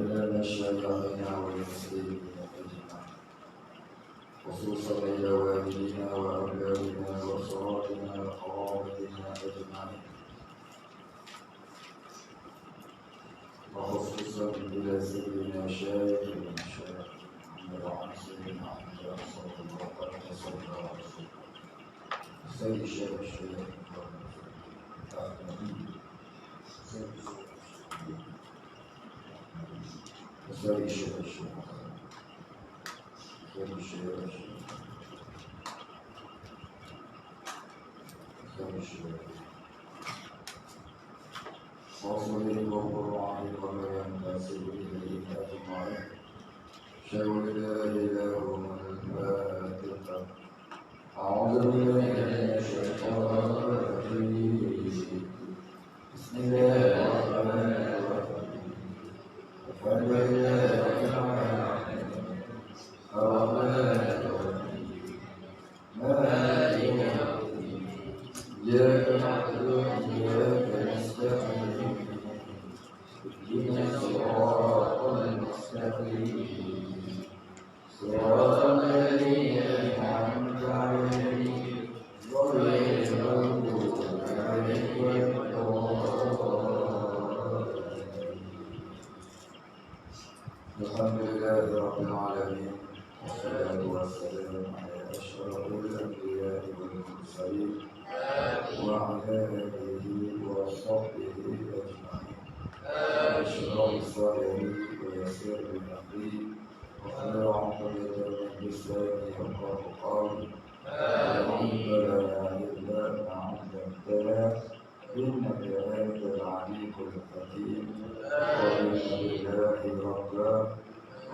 إلى مشايخنا والمسلمين أجمعين، خصوصا إلى والدينا وأولادنا وأسراتنا وقرابتنا أجمعين، وخصوصا إلى سيدنا شيخ المشايخ محمد عن سيدنا حمزة صلى الله عليه وسلم. سيد الشيخ الشيخ سيد الشيخ وصلي وقرآن وما ينتسب إليه أجمعين. شهد لا إله إلا الفاتحة. أعوذ بالله من الشيطان الرجيم. بسم الله الرحمن الرحيم. الحمد لله رب العالمين الرحمن الرحيم مالك يوم الدين إياك نعبد وإياك نستعين اهدنا الصراط المستقيم صراط الذين أنعمت عليهم غير المغضوب عليهم ولا الضالين. الحمد لله رب العالمين والصلاة والسلام على أشرف الأنبياء والمرسلين وعلى آله وصحبه أجمعين. اشرح صدري ويسر لي أمري واحلل عقدة من لساني يفقهوا قولي. لا علم لنا إلا ما علمتنا إنك أنت العليم الحكيم. رضينا بالله ربا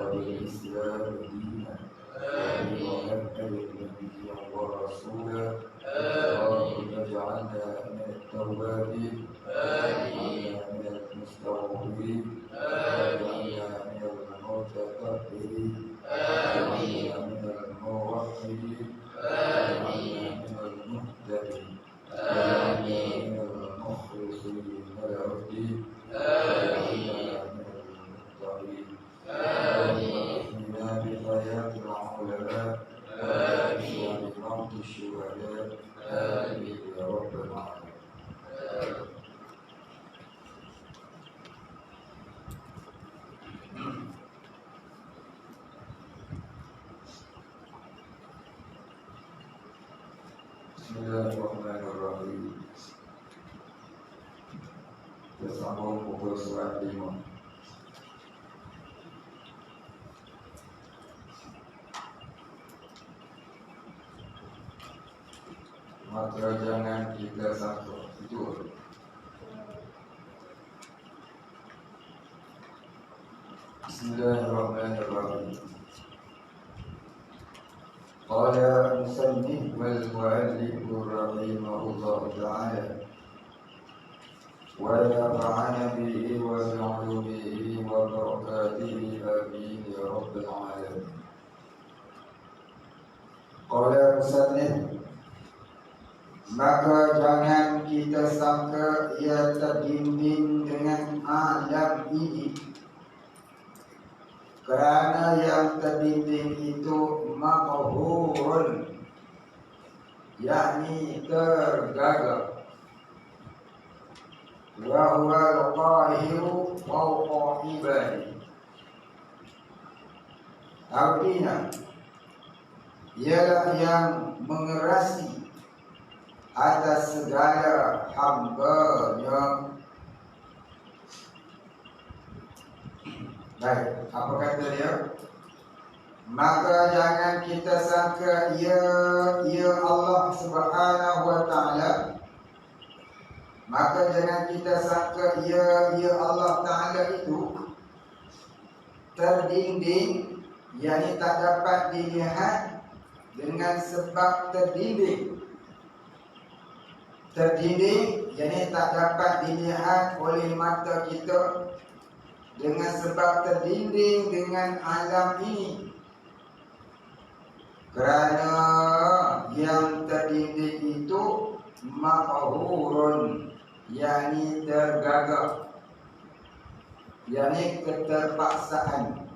وبالإسلام دينا وبمحمد نبيا ورسولا. اللهم اجعلنا من التوابين واجعلنا من المستغفرين واجعلنا من المتطهرين واجعلنا من الموحدين واجعلنا من المهتدين واجعلنا من المخلصين له الدين واجعلنا من المتقين. اللهم احينا بحياة العلماء وبموت الشهداء آمين يا رب العالمين. Bismillahirrahmanirrahim. Kita sambung pukul surat 5. Maka jangan kita sangka itu. Bismillahirrahmanirrahim. Qala musannif wal mu'allif rahimahullah ta'ala wa nafa'ana bihi wa bi'ulumihi wa barakatihi amin ya rabbal alamin. Qala musannif, maka jangan kita sangka ia terbimbing dengan alam ini, kerana yang terbimbing itu maqhurun, yakni tergagap. Wa huwa al-qahiru fawqa ibadihi. Artinya, ialah yang mengerasi atas segala hamba-Nya. Baik, apa kata dia? Maka jangan kita sangka ia Allah Subhanahu wa ta'ala. Maka jangan kita sangka ia Allah Ta'ala itu terdinding, yakni tak dapat dilihat dengan sebab terdinding. Terdinding, yakni tak dapat dilihat oleh mata kita dengan sebab terdinding dengan alam ini. Kerana yang terdinding itu maqhurun, yakni tergagap. yakni keterpaksaan.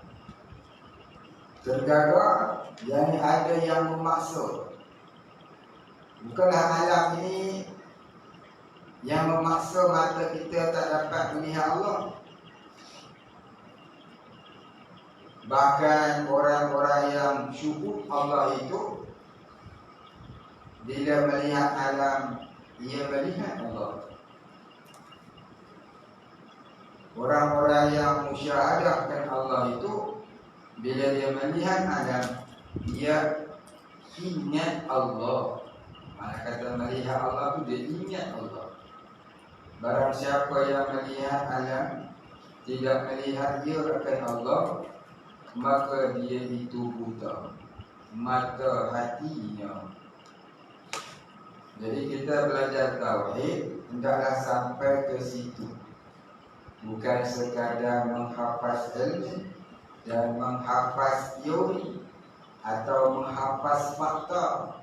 Tergagak, yakni ada yang memaksa. Bukanlah alam ini yang memaksa mata kita tak dapat melihat Allah. Bahkan orang-orang yang syukur Allah itu, bila melihat alam, ia melihat Allah. Orang-orang yang musyahadahkan Allah itu, bila dia melihat alam, dia ingat Allah. Mana kata melihat Allah itu, dia ingat Allah. Barang siapa yang melihat alam, tidak melihat ia akan Allah, maka dia itu buta mata hatinya. Jadi kita belajar tauhid hendaklah sampai ke situ. Bukan sekadar menghafaz ilmu dan menghafaz teori atau menghafaz fakta,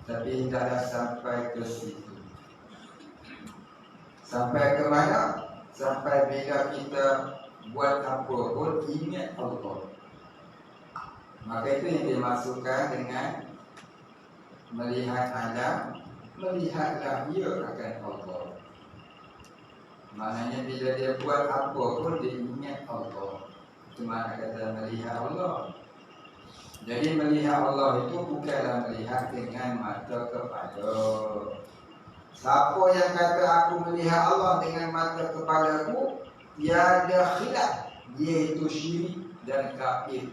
tapi hendaklah sampai ke situ. Sampai ke mana? Sampai bila kita buat apa pun ingat Allah. Maka itu yang dimasukkan dengan melihat alam, melihatlah ia akan Allah. Maknanya bila dia buat apa pun dia ingat Allah. Itu makna kata melihat Allah. Jadi melihat Allah itu bukanlah melihat dengan mata kepala. Siapa yang kata aku melihat Allah dengan mata kepalaku, tiada khilaf, dia itu syirik dan kafir.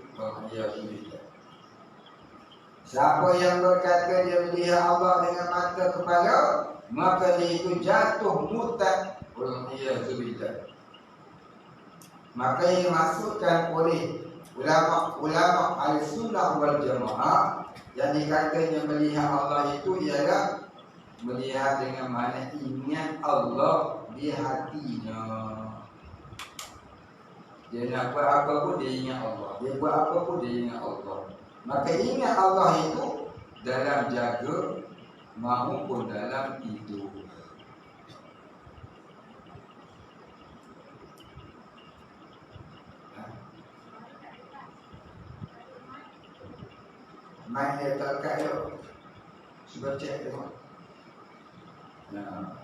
Siapa yang berkata dia melihat Allah dengan mata kepala, maka dia itu jatuh murtad. Maka yang dimaksudkan oleh ulama Ahlussunnah wal Jamaah yang dikatanya melihat Allah itu ialah melihat dengan mana ingat Allah di hatinya. Dia nak buat apa pun dia ingat Allah. Dia buat apa pun dia ingat Allah. Maka ingat Allah itu dalam jaga maupun dalam tidur. Main dia tak dekat dia. Cuba cek tengok. Nah.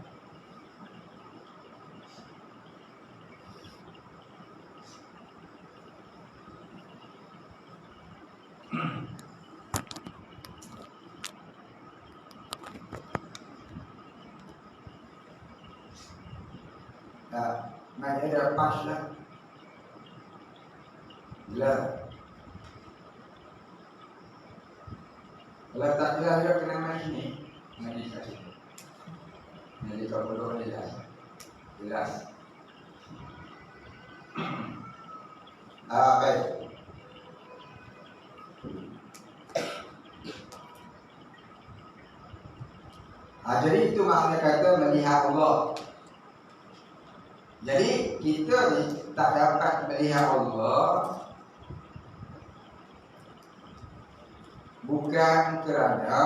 Main dia dah pas lah. Bila kalau tak jelas dia kena main sini. Main di sini. Jadi kalau perlu jelas. Jelas. Baik. Jadi itu makna kata melihat Allah. Jadi kita ni tak dapat melihat Allah bukan kerana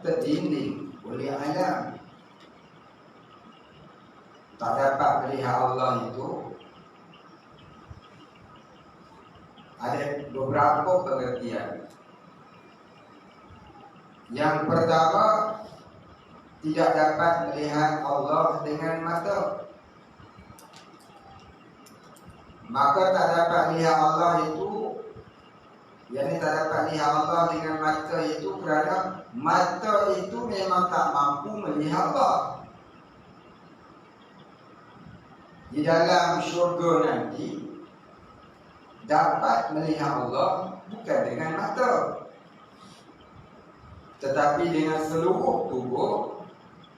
terdinding oleh alam. Tak dapat melihat Allah itu ada beberapa pengertian. Yang pertama, tidak dapat melihat Allah dengan mata. Maka tak dapat lihat Allah itu, yakni tak dapat lihat Allah dengan mata itu kerana mata itu memang tak mampu melihat Allah. Di dalam syurga nanti dapat melihat Allah bukan dengan mata, tetapi dengan seluruh tubuh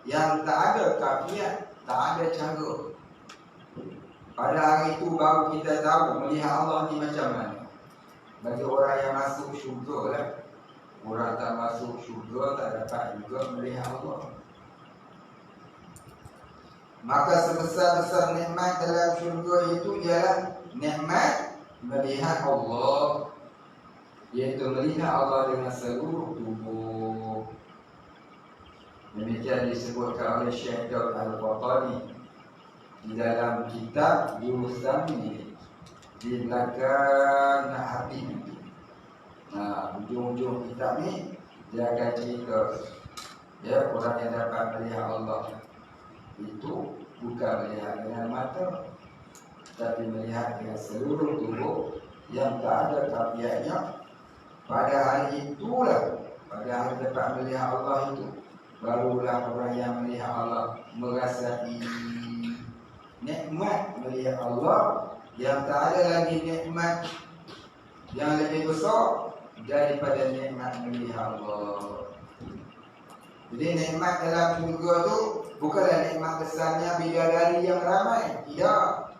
yang tak ada kafiat, tak ada cara. Pada hari itu baru kita tahu melihat Allah ni macam mana. Bagi orang yang masuk syurga lah. Orang tak masuk syurga tak dapat juga melihat Allah. Maka sebesar-besar nikmat dalam syurga itu ialah nikmat melihat Allah, iaitu melihat Allah dengan seluruh tubuh. Demikian disebutkan oleh Syekh Daud Al-Qatani di dalam kitab jurusan ini di belakang hati nanti. Ujung-ujung kitab ni dia akan cerita ya, orang yang dapat melihat Allah itu bukan melihat dengan mata, tapi melihat dengan seluruh tubuh yang tak ada tabiatnya. Pada hari itulah, pada hari dapat melihat Allah itu, barulah orang yang melihat Allah merasai nikmat melihat Allah, yang tak ada lagi nikmat yang lebih besar daripada nikmat melihat Allah. Jadi nikmat dalam syurga tu bukanlah nikmat besarnya bidadari yang ramai, tidak.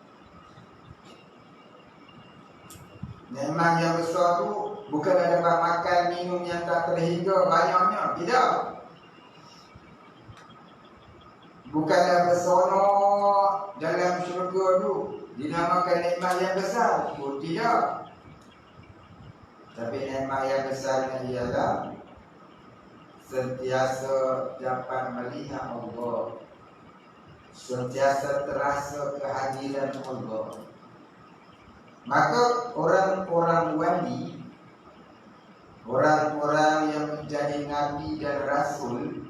Nikmat yang besar tu bukanlah dapat makan minum yang tak terhingga banyaknya, tidak. Bukanlah berseronok dalam syurga tu dinamakan nikmat yang besar, tidak. Tapi nikmat yang besarnya ialah sentiasa dapat melihat Allah, sentiasa terasa kehadiran Allah. Maka orang-orang wali, orang-orang yang menjadi nabi dan rasul,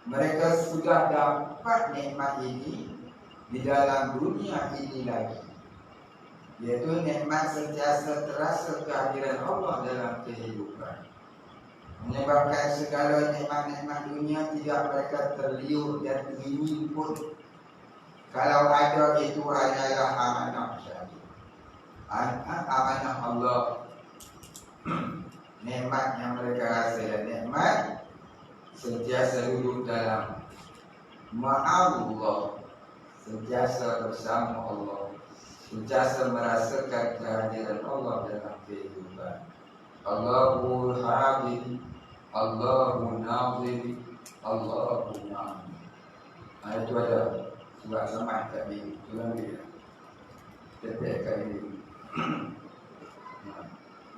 mereka sudah dapat nikmat ini di dalam dunia ini lagi, yaitu nikmat sentiasa terasa kehadiran Allah dalam kehidupan, menyebabkan segala nikmat-nikmat dunia tidak mereka terliur dan ingin pun. Kalau ada itu hanyalah amanah saja, amanah Allah. Nikmat yang mereka rasa dan nikmat sentiasa duduk dalam ma'allah, sentiasa bersama Allah, sentiasa merasakan kehadiran Allah dalam kehidupan. Allahul Hadir, Allahul Nazir, Allahul Nabi. Itu ada surat Samad kat ni, tulang dia tetek kat ni.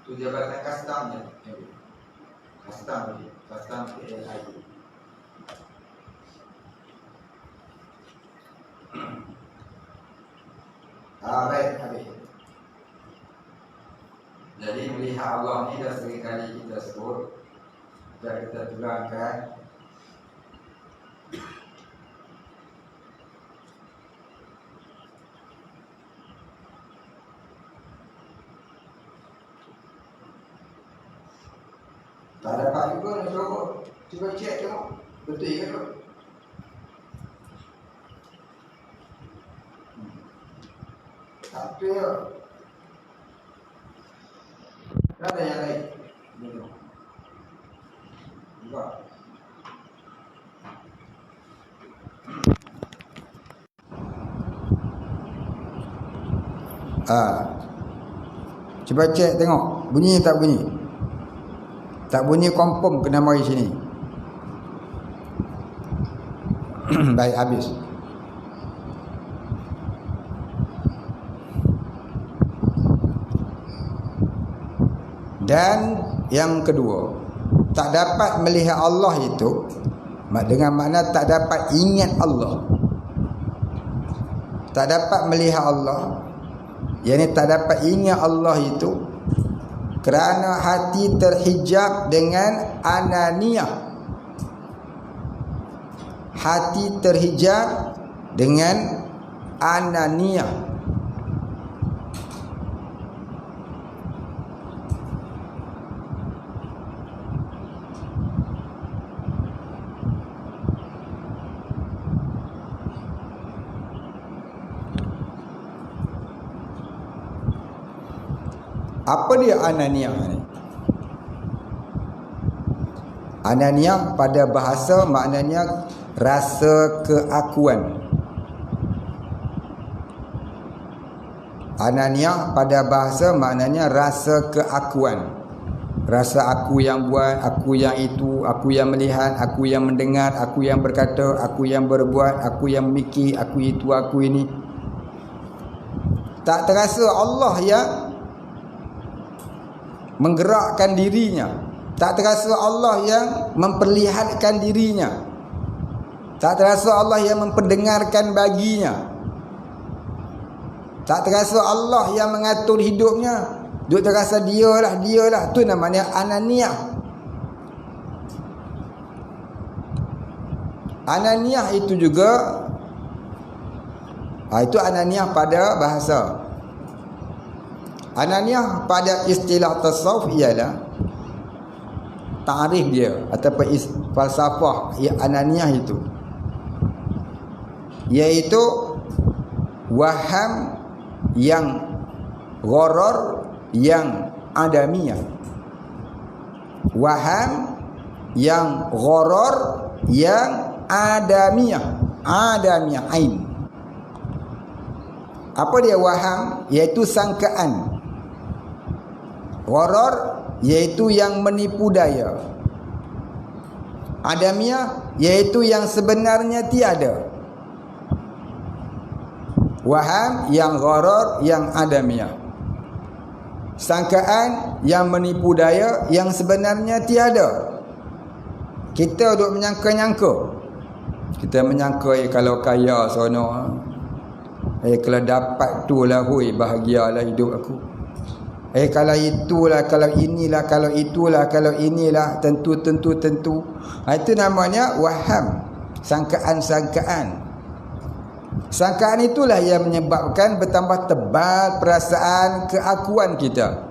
Itu jabatan kastamnya, kastam dia, kastam PLI. Baik, habis. Jadi melihat Allah ni dah sering kali kita sebut, dan kita tulangkan. Tak dapat juga nak suruh. Cuba cek tengok, betul ke tak? Tak betul. Tak ada yang lain. Betul. Juga. Cuba cek tengok, bunyi tak bunyi? Tak bunyi confirm kena mari sini. Baik, habis. Dan yang kedua, tak dapat melihat Allah itu dengan makna tak dapat ingat Allah. Tak dapat melihat Allah, yakni tak dapat ingat Allah itu kerana hati terhijab dengan ananiyah. Hati terhijab dengan ananiyah. Apa dia ananiyah ni? Ananiyah pada bahasa maknanya rasa keakuan. Ananiyah pada bahasa maknanya rasa keakuan. Rasa aku yang buat, aku yang itu, aku yang melihat, aku yang mendengar, aku yang berkata, aku yang berbuat, aku yang memikir, aku itu, aku ini. Tak terasa Allah yang menggerakkan dirinya, tak terasa Allah yang memperlihatkan dirinya. Tak terasa Allah yang memperdengarkan baginya. Tak terasa Allah yang mengatur hidupnya. Duk terasa dialah. Tu namanya ananiah. Ananiah itu juga itu ananiah pada bahasa. Ananiah pada istilah tasawuf ialah ta'rif dia ataupun falsafah ananiah itu, iaitu waham yang gharar yang adamiyah. Waham yang gharar yang adamiyah. Adamiyah ain. Apa dia waham? Iaitu sangkaan. Gharar iaitu yang menipu daya. Adamiyah iaitu yang sebenarnya tiada. Waham yang gharar yang adamiyah. Sangkaan yang menipu daya yang sebenarnya tiada. Kita duk menyangka-nyangka. Kita menyangka kalau kaya sono, kalau dapat tu lah, hui bahagialah hidup aku. Kalau itulah, kalau inilah, kalau itulah, kalau inilah, tentu. Itu namanya waham. Sangkaan-sangkaan. Sangkaan itulah yang menyebabkan bertambah tebal perasaan keakuan kita.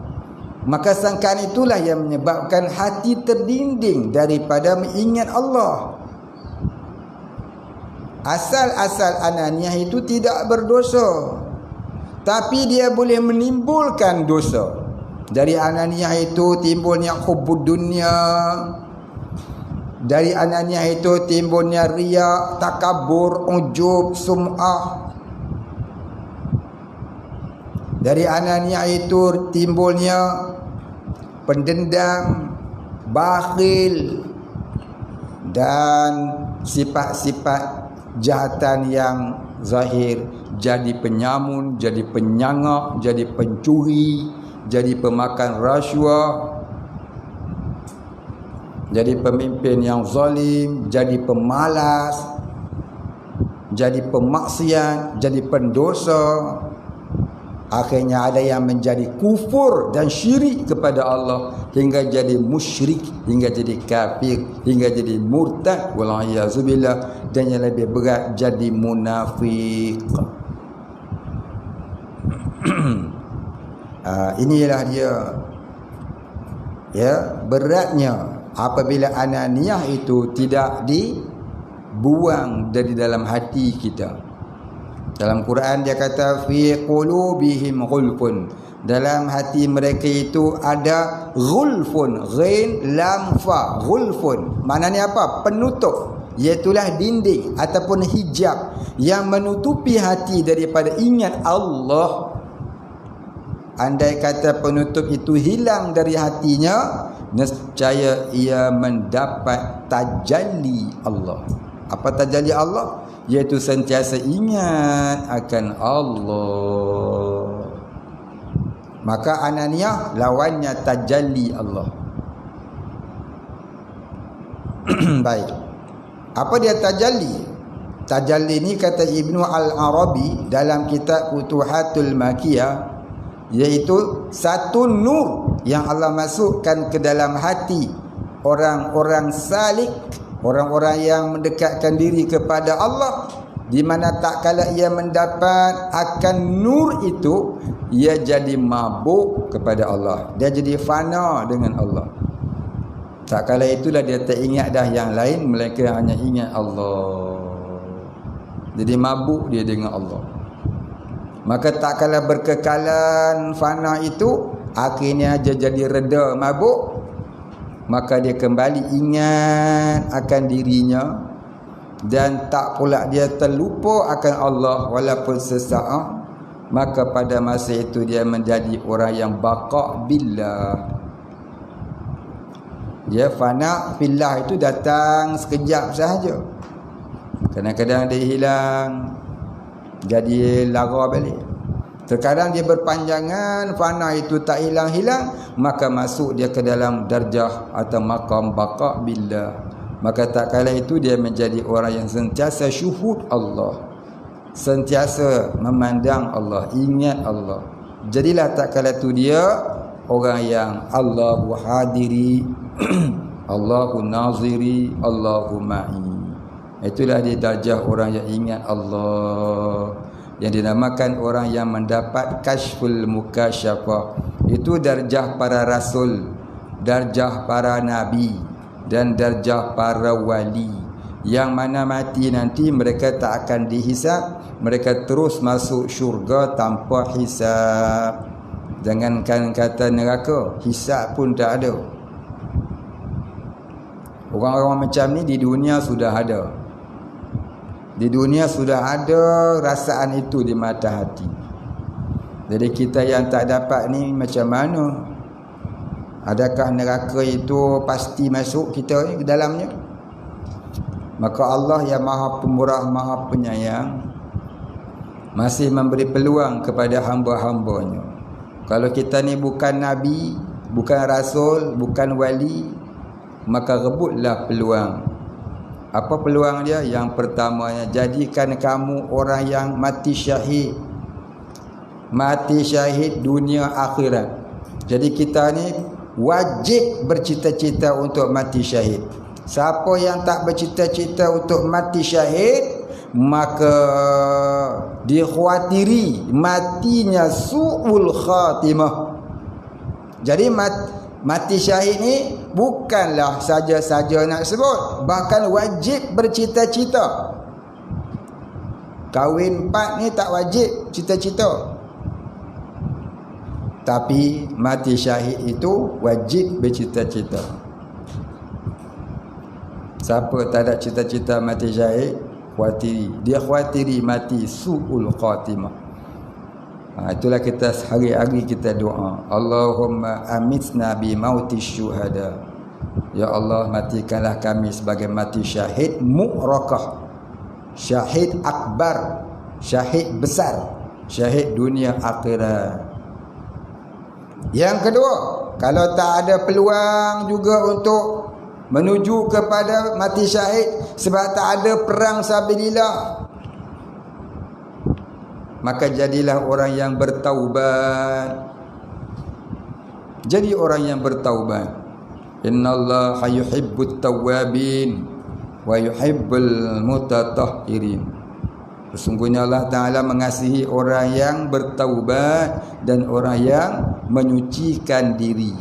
Maka sangkaan itulah yang menyebabkan hati terdinding daripada mengingat Allah. Asal-asal ananiah itu tidak berdosa, tapi dia boleh menimbulkan dosa. Dari ananiah itu timbulnya hubbud dunia. Dari ananiah itu timbulnya riya, takabur, ujub, sum'ah. Dari ananiah itu timbulnya pendendam, bakhil, dan sifat-sifat jahatan yang zahir. Jadi penyamun, jadi penyangak, jadi pencuri, jadi pemakan rasuah, jadi pemimpin yang zalim, jadi pemalas, jadi pemaksiat, jadi pendosa. Akhirnya ada yang menjadi kufur dan syirik kepada Allah, hingga jadi musyrik, hingga jadi kafir, hingga jadi murtad, wal'iyazubillah, dan yang lebih berat jadi munafik. Inilah dia, ya, beratnya apabila ananiah itu tidak dibuang dari dalam hati kita. Dalam Quran dia kata fi qulubihim ghulfun. Dalam hati mereka itu ada ghulfun, ghain lam fa, ghulfun. Maknanya apa? Penutup, iaitulah dinding ataupun hijab yang menutupi hati daripada ingat Allah. Andai kata penutup itu hilang dari hatinya, nescaya ia mendapat tajalli Allah. Apa tajalli Allah? Iaitu sentiasa ingat akan Allah. Maka ananiah lawannya tajalli Allah. Baik. Apa dia tajalli? Tajalli ni kata Ibnu Al-Arabi dalam kitab Futuhatul Makiyah, iaitu satu nur yang Allah masukkan ke dalam hati orang-orang salik, orang-orang yang mendekatkan diri kepada Allah, di mana tak kala ia mendapat akan nur itu, ia jadi mabuk kepada Allah. Dia jadi fana dengan Allah. Tak kala itulah dia tak ingat dah yang lain, melainkan hanya ingat Allah. Jadi mabuk dia dengan Allah. Maka tak kala berkekalan fana itu, akhirnya dia jadi reda mabuk, maka dia kembali ingat akan dirinya, dan tak pula dia terlupa akan Allah walaupun sesaat. Maka pada masa itu dia menjadi orang yang baqa' billah. Dia fana fillah itu datang sekejap sahaja. Kadang-kadang dia hilang, jadi lara balik. Terkadang dia berpanjangan, fana itu tak hilang-hilang, maka masuk dia ke dalam darjah atau maqam baqa' billah. maka tak kala itu dia menjadi orang yang sentiasa syuhud Allah, sentiasa memandang Allah, ingat Allah. Jadilah tak kala itu dia orang yang Allahu hadiri Allahu naziri Allahu ma'i. Itulah dia darjah orang yang ingat Allah, yang dinamakan orang yang mendapat kasyful mukasyafah. Itu darjah para rasul, darjah para nabi, dan darjah para wali, yang mana mati nanti mereka tak akan dihisap, mereka terus masuk syurga tanpa hisap. Jangankan kata neraka, hisap pun tak ada. Orang-orang macam ni di dunia sudah ada. Di dunia sudah ada rasaan itu di mata hati. Jadi kita yang tak dapat ni macam mana? Adakah neraka itu pasti masuk kita ni ke dalamnya? Maka Allah yang Maha Pemurah, Maha Penyayang masih memberi peluang kepada hamba-hambanya. Kalau kita ni bukan Nabi, bukan Rasul, bukan Wali, maka rebutlah peluang. Apa peluang dia? Yang pertamanya, jadikan kamu orang yang mati syahid. Mati syahid dunia akhirat. Jadi kita ni wajib bercita-cita untuk mati syahid. Siapa yang tak bercita-cita untuk mati syahid, maka dikhawatiri matinya su'ul khatimah. Jadi mati syahid ni bukanlah saja-saja nak sebut, bahkan wajib bercita-cita. Kahwin 4 ni tak wajib cita-cita, tapi mati syahid itu wajib bercita-cita. Siapa tak ada cita-cita mati syahid, khawatiri. Dia khawatiri mati su'ul khatimah. Itulah kita hari-hari kita doa, Allahumma amitna bi mauti syuhada. Ya Allah, matikanlah kami sebagai mati syahid mu'rakah, syahid akbar, syahid besar, syahid dunia akhirat. Yang kedua, kalau tak ada peluang juga untuk menuju kepada mati syahid sebab tak ada perang sabilillah, maka jadilah orang yang bertaubat. Jadi orang yang bertaubat. Innallaha yuhibbut tawwabin wa yuhibbul mutatahhirin. Sesungguhnya Allah Ta'ala mengasihi orang yang bertaubat dan orang yang menyucikan diri,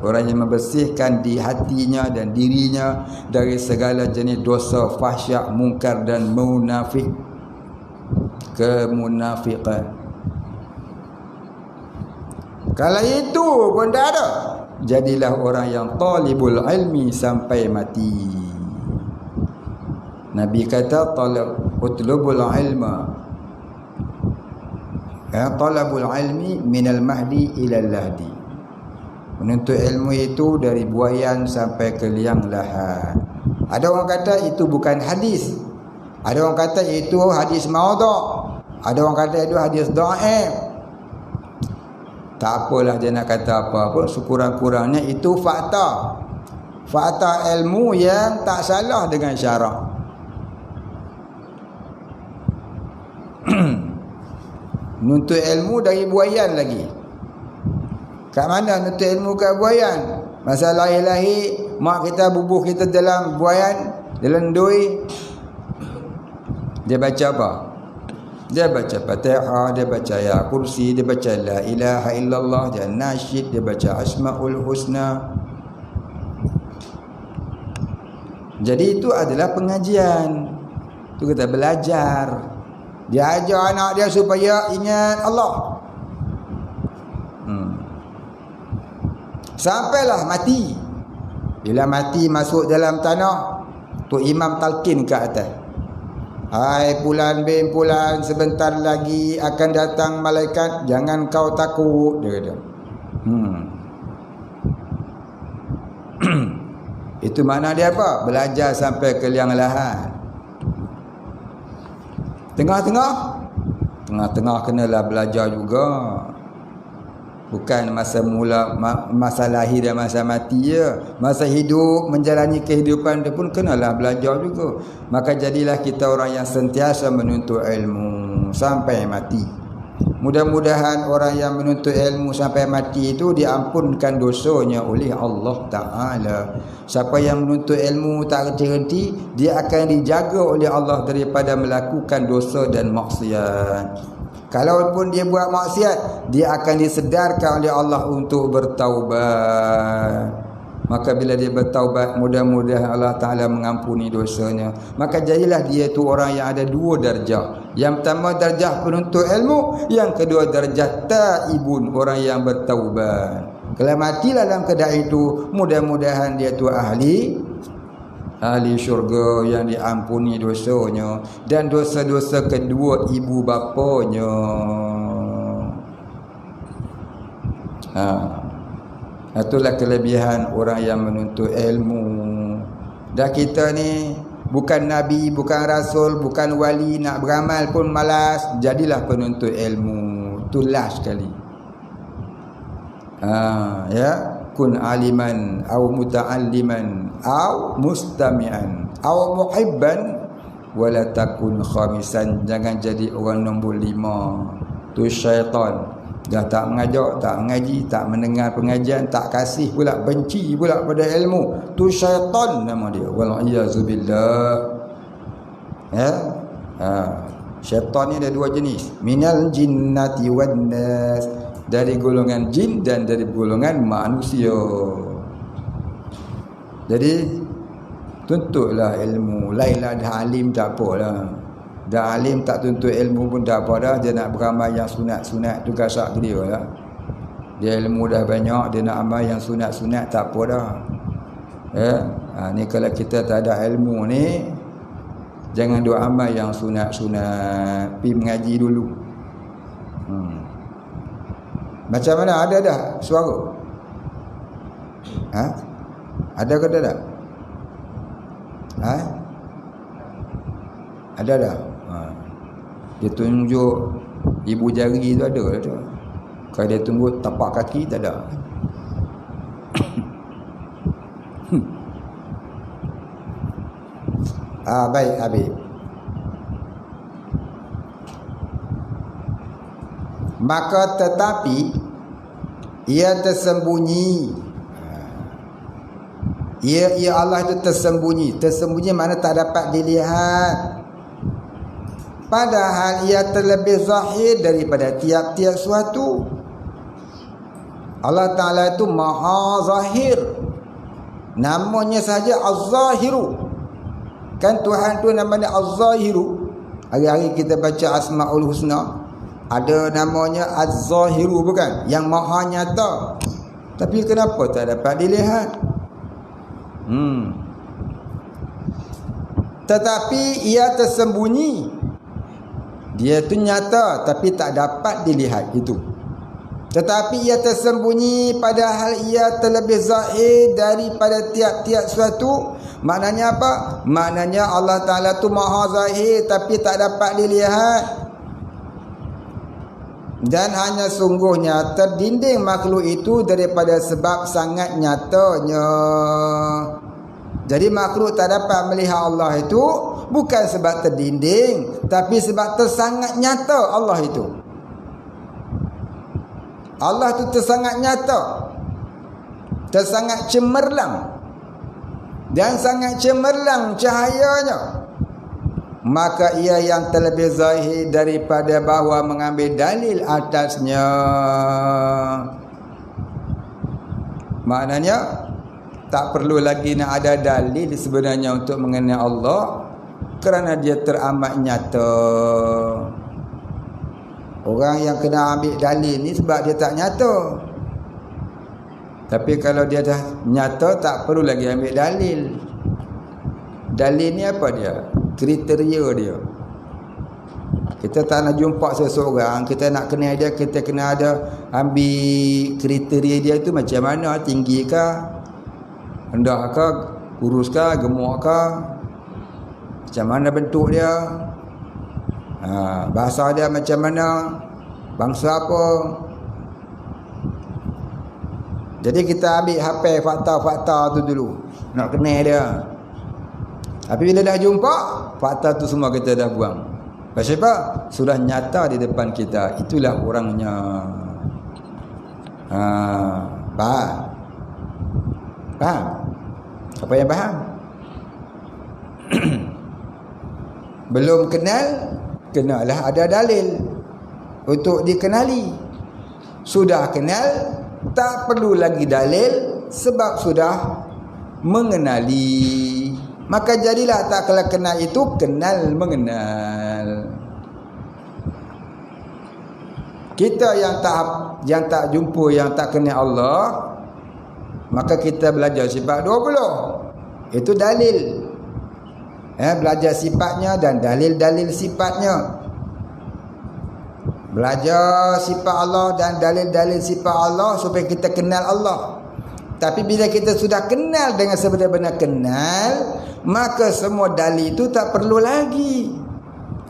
orang yang membersihkan di hatinya dan dirinya dari segala jenis dosa, fahsyak, mungkar dan munafik, kemunafikan. Kalau itu pun tak ada, jadilah orang yang talibul ilmi sampai mati. Nabi kata utlubul ilma, talabul ilmi minal mahdi ilal lahdi. Menuntut ilmu itu dari buayan sampai ke liang lahat. Ada orang kata itu bukan hadis, ada orang kata itu hadis maudhu', ada orang kata itu hadis dhaif. Tak apalah dia nak kata apa pun, sekurang-kurangnya itu fakta. Fakta ilmu yang tak salah dengan syarak. Nuntut ilmu dari buayan lagi. Kat mana nuntut ilmu kat buayan? Masa lahir-lahir mak kita bubuh kita dalam buayan, dalam dui, dia baca apa? Dia baca Fatihah, dia baca ya kursi, dia baca la ilaha illallah, dia nasyid, dia baca asmaul husna. Jadi itu adalah pengajian. Itu kita belajar. Dia ajar anak dia supaya ingat Allah. Sampailah mati. Bila mati masuk dalam tanah, tu imam talqin ke atas. Hai Pulan bin Pulan, sebentar lagi akan datang malaikat, jangan kau takut, dia kata. Itu makna dia apa? Belajar sampai ke liang lahat. Tengah-tengah kenalah belajar juga. Bukan masa mula, masa lahir dan masa mati je. Masa hidup, menjalani kehidupan dia pun kenalah belajar juga. Maka jadilah kita orang yang sentiasa menuntut ilmu sampai mati. Mudah-mudahan orang yang menuntut ilmu sampai mati itu diampunkan dosanya oleh Allah Ta'ala. Siapa yang menuntut ilmu tak henti-henti, dia akan dijaga oleh Allah daripada melakukan dosa dan maksiat. Kalaupun dia buat maksiat, dia akan disedarkan oleh Allah untuk bertaubat. Maka bila dia bertaubat, mudah-mudahan Allah Ta'ala mengampuni dosanya. Maka jadilah dia tu orang yang ada dua darjah. Yang pertama darjah penuntut ilmu, yang kedua darjah taibun, orang yang bertaubat. Kalau matilah dalam keadaan itu, mudah-mudahan dia tu ahli syurga yang diampuni dosanya dan dosa-dosa kedua ibu bapanya. Itulah kelebihan orang yang menuntut ilmu. Dan kita ni bukan nabi, bukan rasul, bukan wali, nak beramal pun malas. Jadilah penuntut ilmu. Itulah sekali. Ya, kun aliman au muta'alliman au mustami'an au muhibban wala takun khamisan. Jangan jadi orang nombor 5. Tu syaitan. Dah tak mengajak, tak mengaji, tak mendengar pengajian, tak kasih pula, benci pula pada ilmu. Tu syaitan nama dia. Wal-iyazubillah. Ya. Syaitan ni ada dua jenis. Minal jinnati wan nas. Dari golongan jin dan dari golongan manusia. Jadi tuntutlah ilmu. Lailah dah alim tak apalah. Dah alim tak tuntut ilmu pun tak apa dah. Dia nak beramal yang sunat-sunat tu kasak ke dia lah. Dia ilmu dah banyak, dia nak amal yang sunat-sunat tak apa dah. Ya. Ni kalau kita tak ada ilmu ni, jangan duk amal yang sunat-sunat. Pergi mengaji dulu. Macam mana? Ada dah suara? Ada ke tak? Ada dah. Dia tunjuk ibu jari tu ada tu. Kalau dia tunjuk tapak kaki tak ada. Baik Habib. Maka tetapi ia tersembunyi. Ia Allah itu tersembunyi. Tersembunyi makna tak dapat dilihat. Padahal ia terlebih zahir daripada tiap-tiap suatu. Allah Ta'ala itu maha zahir. Namanya saja Az-Zahiru. Kan Tuhan tu namanya Az-Zahiru. Hari-hari kita baca Asma'ul Husna. Ada namanya Az-Zahiru bukan? Yang maha nyata. Tapi kenapa tak dapat dilihat? Tetapi ia tersembunyi. Dia tu nyata tapi tak dapat dilihat itu. Tetapi ia tersembunyi padahal ia terlebih zahir daripada tiap-tiap suatu. Maknanya apa? Maknanya Allah Ta'ala tu maha zahir tapi tak dapat dilihat. Dan hanya sungguhnya terdinding makhluk itu daripada sebab sangat nyatanya. Jadi makhluk tak dapat melihat Allah itu bukan sebab terdinding, tapi sebab tersangat nyata Allah itu. Allah itu tersangat nyata, tersangat cemerlang, dan sangat cemerlang cahayanya. Maka ia yang terlebih zahir daripada bahawa mengambil dalil atasnya. Maknanya tak perlu lagi nak ada dalil sebenarnya untuk mengenal Allah, kerana dia teramat nyata. Orang yang kena ambil dalil ni sebab dia tak nyata. Tapi kalau dia dah nyata, tak perlu lagi ambil dalil. Dalil ni apa dia? Kriteria dia. Kita tak nak jumpa seseorang, kita nak kenal dia, kita kena ada ambil kriteria dia tu macam mana, tinggi ke, rendah ke, kurus ke, gemuk ke, macam mana bentuk dia, bahasa dia macam mana, bangsa apa. Jadi kita ambil hafal fakta-fakta tu dulu, nak kenal dia. Tapi bila dah jumpa, fakta tu semua kita dah buang. Pasal apa? Sudah nyata di depan kita. Itulah orangnya. Faham? Faham? Apa yang faham? Belum kenal, kenalah ada dalil untuk dikenali. Sudah kenal, tak perlu lagi dalil sebab sudah mengenali. Maka jadilah tak kala kenal itu kenal mengenal. Kita yang tak jumpa, yang tak kenal Allah, maka kita belajar sifat 20. Itu dalil. Belajar sifatnya dan dalil-dalil sifatnya. Belajar sifat Allah dan dalil-dalil sifat Allah supaya kita kenal Allah. Tapi bila kita sudah kenal dengan sebenar-benar kenal, maka semua dalil itu tak perlu lagi.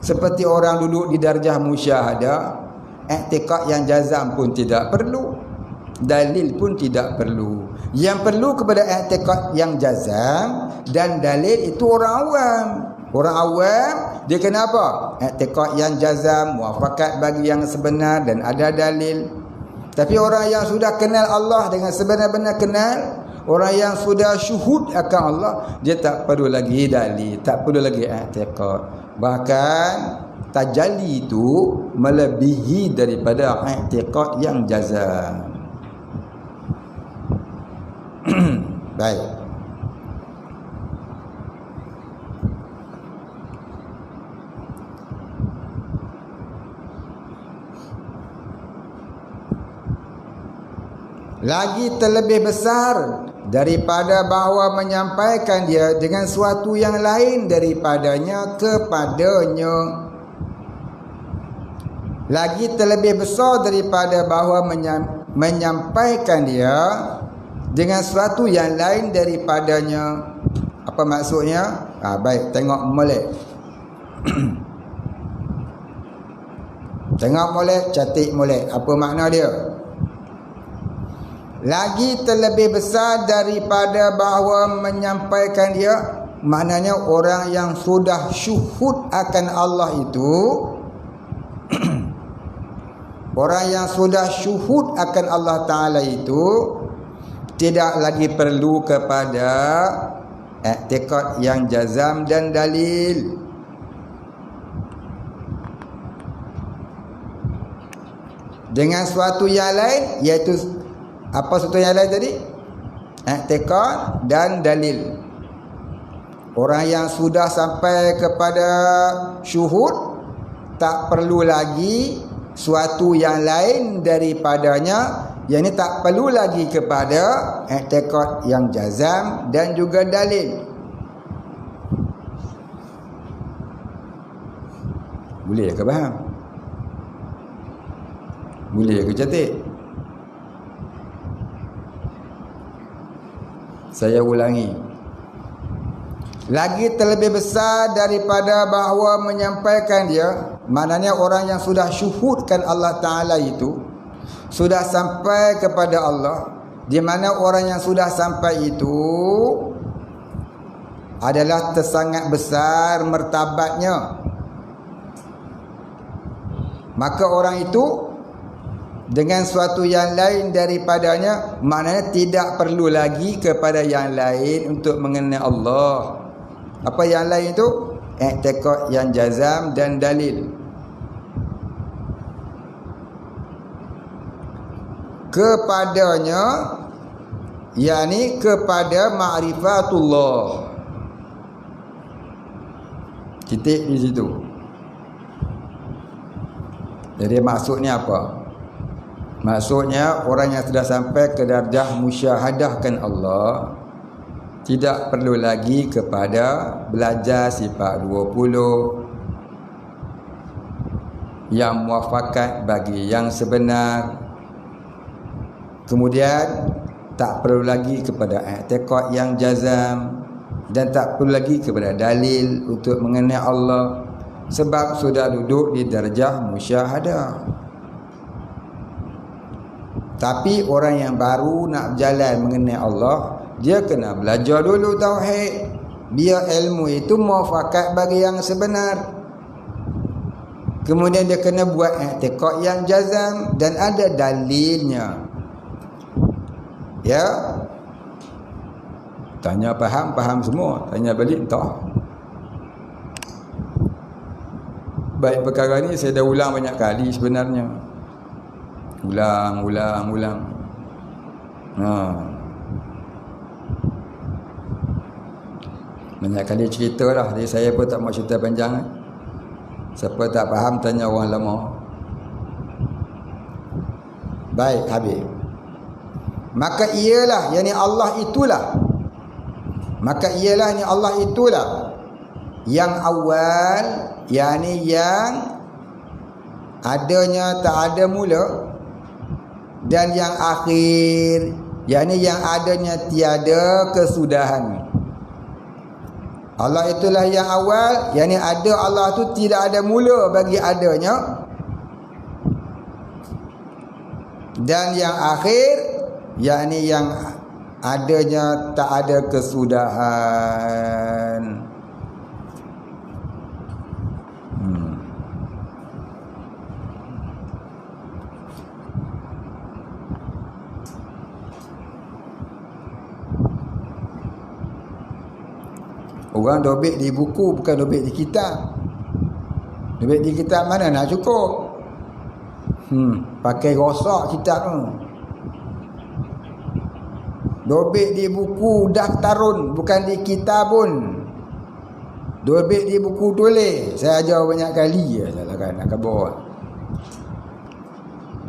Seperti orang duduk di darjah musyahadah, i'tiqad yang jazam pun tidak perlu, dalil pun tidak perlu. Yang perlu kepada i'tiqad yang jazam dan dalil itu orang awam. Orang awam dia kenapa? I'tiqad yang jazam, muafakat bagi yang sebenar dan ada dalil. Tapi orang yang sudah kenal Allah dengan sebenar-benar kenal, orang yang sudah syuhud akan Allah, dia tak perlu lagi dalil, tak perlu lagi i'tiqad. Bahkan tajalli itu melebihi daripada i'tiqad yang jazam. Baik. Lagi terlebih besar daripada bahawa menyampaikan dia dengan suatu yang lain daripadanya kepadanya. Lagi terlebih besar daripada bahawa menyampaikan dia dengan suatu yang lain daripadanya. Apa maksudnya? Baik, tengok molek. Tengok molek, catik molek. Apa makna dia? Lagi terlebih besar daripada bahawa menyampaikan dia, maknanya orang yang sudah syuhud akan Allah itu, orang yang sudah syuhud akan Allah Ta'ala itu tidak lagi perlu kepada i'tiqad yang jazam dan dalil. Dengan suatu yang lain, iaitu apa suatu yang lain tadi? I'tiqad dan dalil. Orang yang sudah sampai kepada syuhud tak perlu lagi suatu yang lain daripadanya. Yang ini tak perlu lagi kepada i'tiqad yang jazam dan juga dalil. Boleh ke faham? Boleh ke catik? Saya ulangi. Lagi terlebih besar daripada bahawa menyampaikan dia, maknanya orang yang sudah syuhudkan Allah Ta'ala itu, sudah sampai kepada Allah, di mana orang yang sudah sampai itu adalah tersangat besar martabatnya. Maka orang itu dengan suatu yang lain daripadanya, maknanya tidak perlu lagi kepada yang lain untuk mengenal Allah. Apa yang lain itu? I'tiqad yang jazam dan dalil. Kepadanya, yakni kepada ma'rifatullah. Titik di situ. Jadi maksudnya apa? Maksudnya orang yang sudah sampai ke darjah musyahadahkan Allah tidak perlu lagi kepada belajar sifat 20 yang muafakat bagi yang sebenar. Kemudian tak perlu lagi kepada i'tiqad yang jazam dan tak perlu lagi kepada dalil untuk mengenal Allah sebab sudah duduk di darjah musyahadah. Tapi orang yang baru nak berjalan mengenai Allah, dia kena belajar dulu tauhid. Biar ilmu itu muafakat bagi yang sebenar. Kemudian dia kena buat i'tiqad yang jazam dan ada dalilnya. Ya. Tanya faham semua. Tanya balik entah. Baik, perkara ni saya dah ulang banyak kali sebenarnya. Ulang. Banyak kali cerita lah. Jadi saya pun tak mau cerita panjang. Siapa tak faham tanya orang lama. Baik, habis. Maka ialah, yakni Allah itulah. Maka ialah, yakni Allah itulah yang awal, yakni yang adanya tak ada mula, dan yang akhir, yakni yang adanya tiada kesudahan. Allah itulah yang awal, yakni ada Allah tu tidak ada mula bagi adanya, dan yang akhir, yakni yang adanya tak ada kesudahan. Orang dobit di buku, bukan dobit di kitab. Dobit di kitab mana nak cukup? Pakai rosak kitab tu. Dobit di buku daftarun, bukan di kitab pun. Dobit di buku tulis. Saya ajar banyak kali ya, salahkan nak khabar.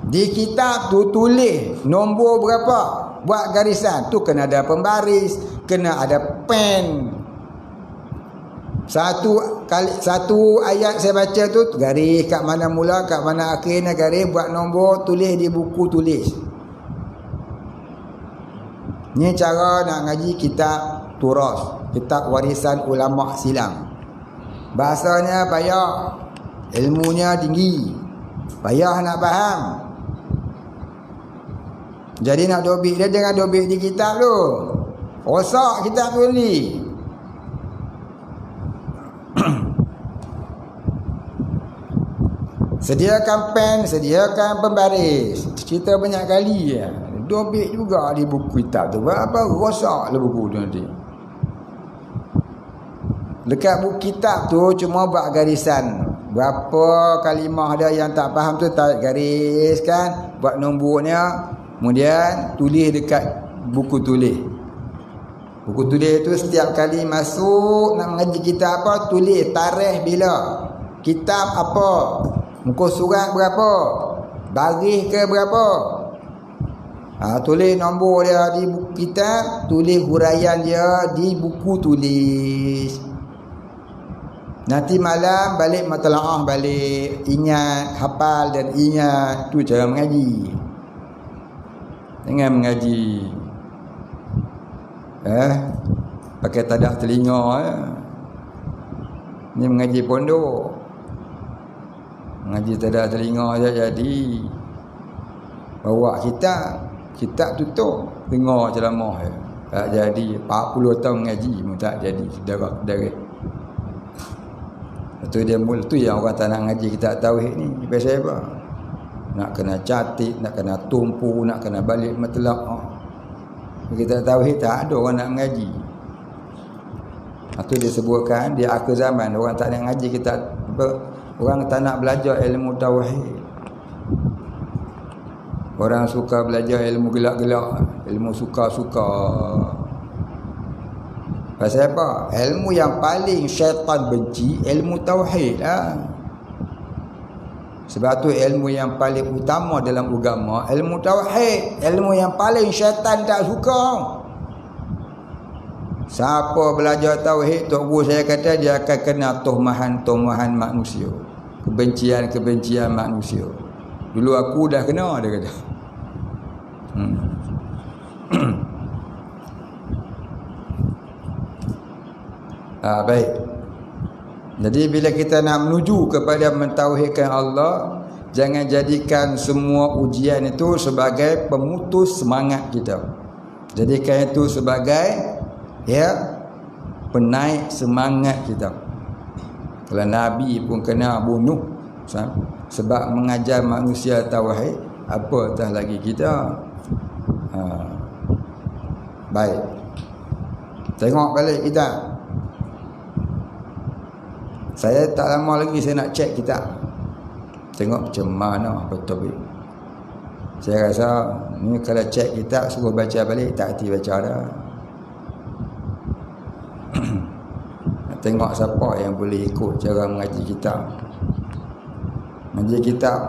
Di kitab tu tulis nombor berapa, buat garisan tu kena ada pembaris, kena ada pen. Satu ayat saya baca tu garis kat mana mula, kat mana akhirnya garis, buat nombor, tulis di buku tulis. Ni cara nak ngaji kitab turas, kitab warisan ulama silam. Bahasanya payah, ilmunya tinggi, payah nak faham. Jadi nak dobit dia jangan dobit di kitab tu. Rosak kitab tu ni. Sediakan pen, sediakan pembaris. Cerita banyak kali ya. Dobit juga di buku kitab tu. Berapa rosaklah buku tu nanti. Dekat buku kitab tu cuma buat garisan. Berapa kalimah ada yang tak faham tu tarik garis kan, buat nombornya, kemudian tulis dekat buku tulis. Buku tulis tu setiap kali masuk nak mengaji kitab apa, tulis tarikh bila, kitab apa, muka surat berapa, baris ke berapa. Tulis nombor dia di buku kitab, tulis huraian dia di buku tulis. Nanti malam balik matlaah balik, ingat, hafal dan ingat. Tu cara mengaji. Jangan mengaji pakai tadah telinga Ni mengaji pondok. Mengaji tadah telinga je jadi. Bawa kitab tutup, dengar ceramah je. Tak jadi. 40 tahun mengaji pun tak jadi. Darah. Itu dia mula tu yang orang tak nak ngaji kitab tauhid ni. Pasal apa? Nak kena catik, nak kena tumpu, nak kena balik matlaah. Kitab tauhid tak ada orang nak mengaji. Itu disebutkan di akhir zaman orang tak nak ngaji kitab apa? Orang tak nak belajar ilmu tauhid. Orang suka belajar ilmu gelak-gelak, ilmu suka-suka. Pasal apa? Ilmu yang paling syaitan benci, ilmu tauhid lah. Sebab tu ilmu yang paling utama dalam agama, ilmu tauhid. Ilmu yang paling syaitan tak suka. Siapa belajar tauhid, Tok Guru saya kata dia akan kena tuhmahan manusia. Kebencian manusia. Dulu aku dah kena, dia kata. Baik. Jadi bila kita nak menuju kepada mentauhidkan Allah, jangan jadikan semua ujian itu sebagai pemutus semangat kita. Jadikan itu sebagai penaik semangat kita. Kalau Nabi pun kena bunuh sebab mengajar manusia tauhid, apatah lagi kita. Baik, tengok balik kita. Saya tak lama lagi saya nak cek kitab, tengok macam mana betul. Saya rasa ni kalau cek kitab suruh baca balik tak hati baca dah. Tengok siapa yang boleh ikut cara mengaji kitab. Mengaji kitab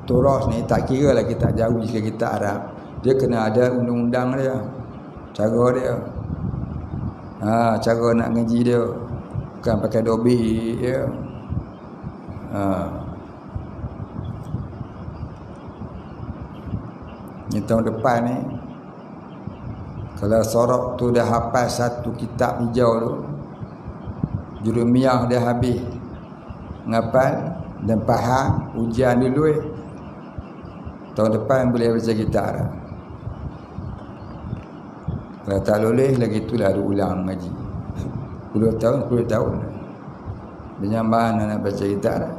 Turas ni tak kira lah kitab Jawi ke kitab Arab, dia kena ada undang-undang dia, cara dia. Cara nak ngaji dia bukan pakai dobik ya. Ni tahun depan ni, kalau sorok tu dah hafal satu kitab hijau tu, Jurumiyah dah habis ngapal dan faham, ujian dulu tahun depan boleh baca kitab dah. Kalau tak lulus lagi itulah ada ulang ngaji 10 tahun Benyambang nak baca kitab dah.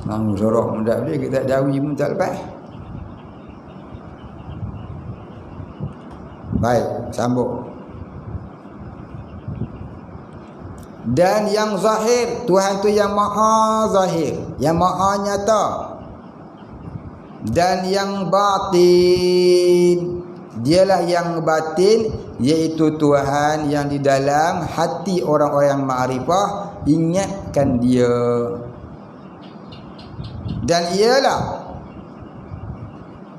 Mang sorok mudah dia kitab Jawi pun tak lepas. Baik, sambung. Dan yang zahir, Tuhan tu yang maha zahir, yang maha nyata. Dan yang batin, dialah yang batin, iaitu Tuhan yang di dalam hati orang-orang ma'rifah ingatkan dia. Dan ialah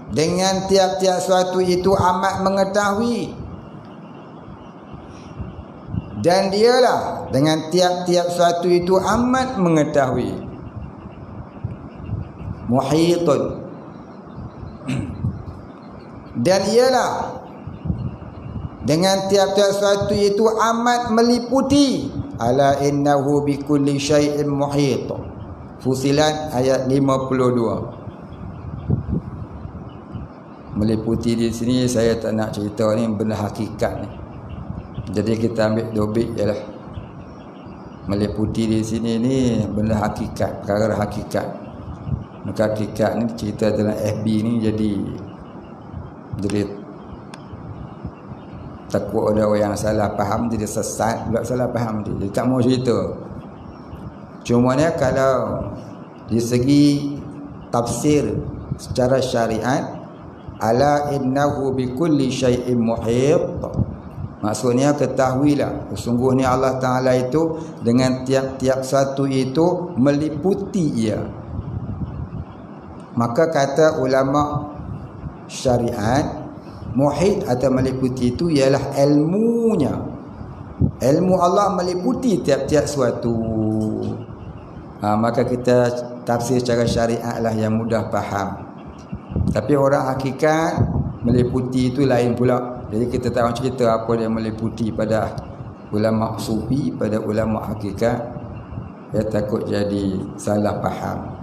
dengan tiap-tiap suatu itu amat mengetahui. Dan dialah dengan tiap-tiap suatu itu amat mengetahui. Muhitun. Dan ialah dengan tiap-tiap suatu itu amat meliputi. Ala innahu bikulli syai'in muhit. Fusilat ayat 52. Meliputi di sini saya tak nak cerita ni benda hakikat ni. Jadi kita ambil dobik ialah meliputi di sini ni benda hakikat, perkara hakikat. Maka hakikat ni cerita dalam FB ni jadi takut ada orang yang salah faham, jadi sesat pula salah faham dia tak mau cerita. Cuma ni kalau di segi tafsir secara syariat, ala innahu bikulli syai'in muhit, maksudnya ketahuilah sesungguhnya Allah Ta'ala itu dengan tiap-tiap satu itu meliputi ia. Maka kata ulama syariat, muhit atau meliputi itu ialah ilmunya. Ilmu Allah meliputi tiap-tiap suatu. Maka kita tafsir secara syariat lah yang mudah faham. Tapi orang hakikat meliputi itu lain pula. Jadi kita tak mahu cerita apa dia meliputi pada ulama sufi, pada ulama hakikat. Ya, takut jadi salah faham.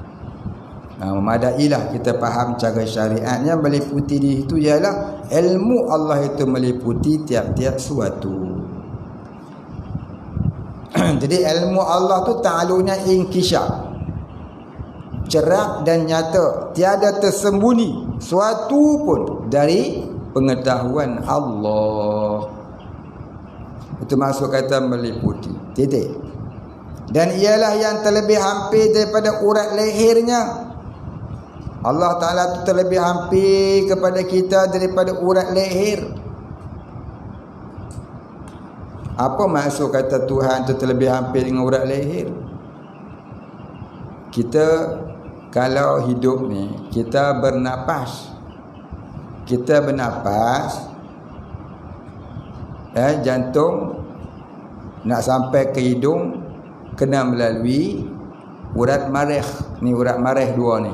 Memadailah kita faham cara syariatnya. Meliputi di itu ialah ilmu Allah itu meliputi tiap-tiap suatu. Jadi ilmu Allah tu ta'alunya inkishaf, cerah dan nyata, tiada tersembunyi suatu pun dari pengetahuan Allah. Itu maksud kata meliputi. Titik. Dan ialah yang terlebih hampir daripada urat lehernya. Allah Ta'ala tu terlebih hampir kepada kita daripada urat leher. Apa maksud kata Tuhan tu terlebih hampir dengan urat leher? Kita kalau hidup ni, kita bernapas. Kita bernapas, jantung nak sampai ke hidung kena melalui urat marih. Ni urat marih dua ni.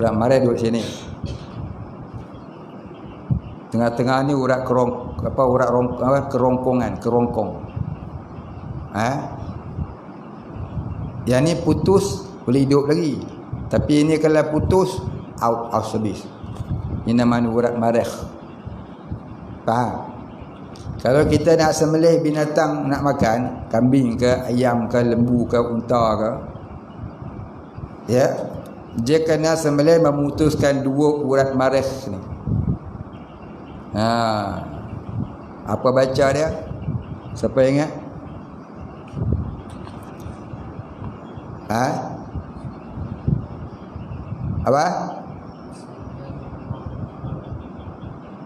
Urat marih duduk sini. Tengah-tengah ni urat kerongkongan. Yang ni putus boleh hidup lagi. Tapi ini kalau putus, out of service. Ini nama urat marikh. Faham? Kalau kita nak sembelih binatang nak makan, kambing ke, ayam ke, lembu ke, unta ke, ya, dia kena sembelih memutuskan dua urat marikh ni. Apa baca dia? Siapa ingat? Apa?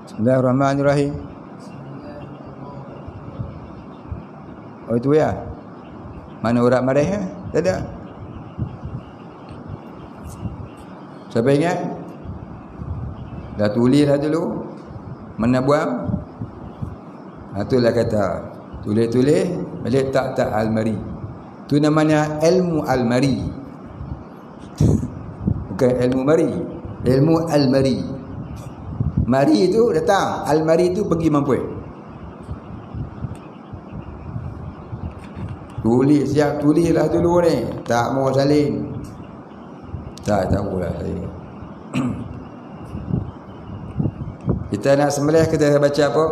Bismillahirrahmanirrahim. Oh itu ya. Mana urat marikh? Tak ada. Siapa ingat? Dah tulis dah dulu. Mana buang? Itulah kata. Tulis-tulis, letak almari. Itu namanya ilmu almari. Bukan ilmu mari. Ilmu almari. Mari itu datang, almari itu pergi mampu. Tulis, siap tulislah dulu ni. Tak mau salin. Tak tahulah saya. Kita nak sembelih, kita baca apa?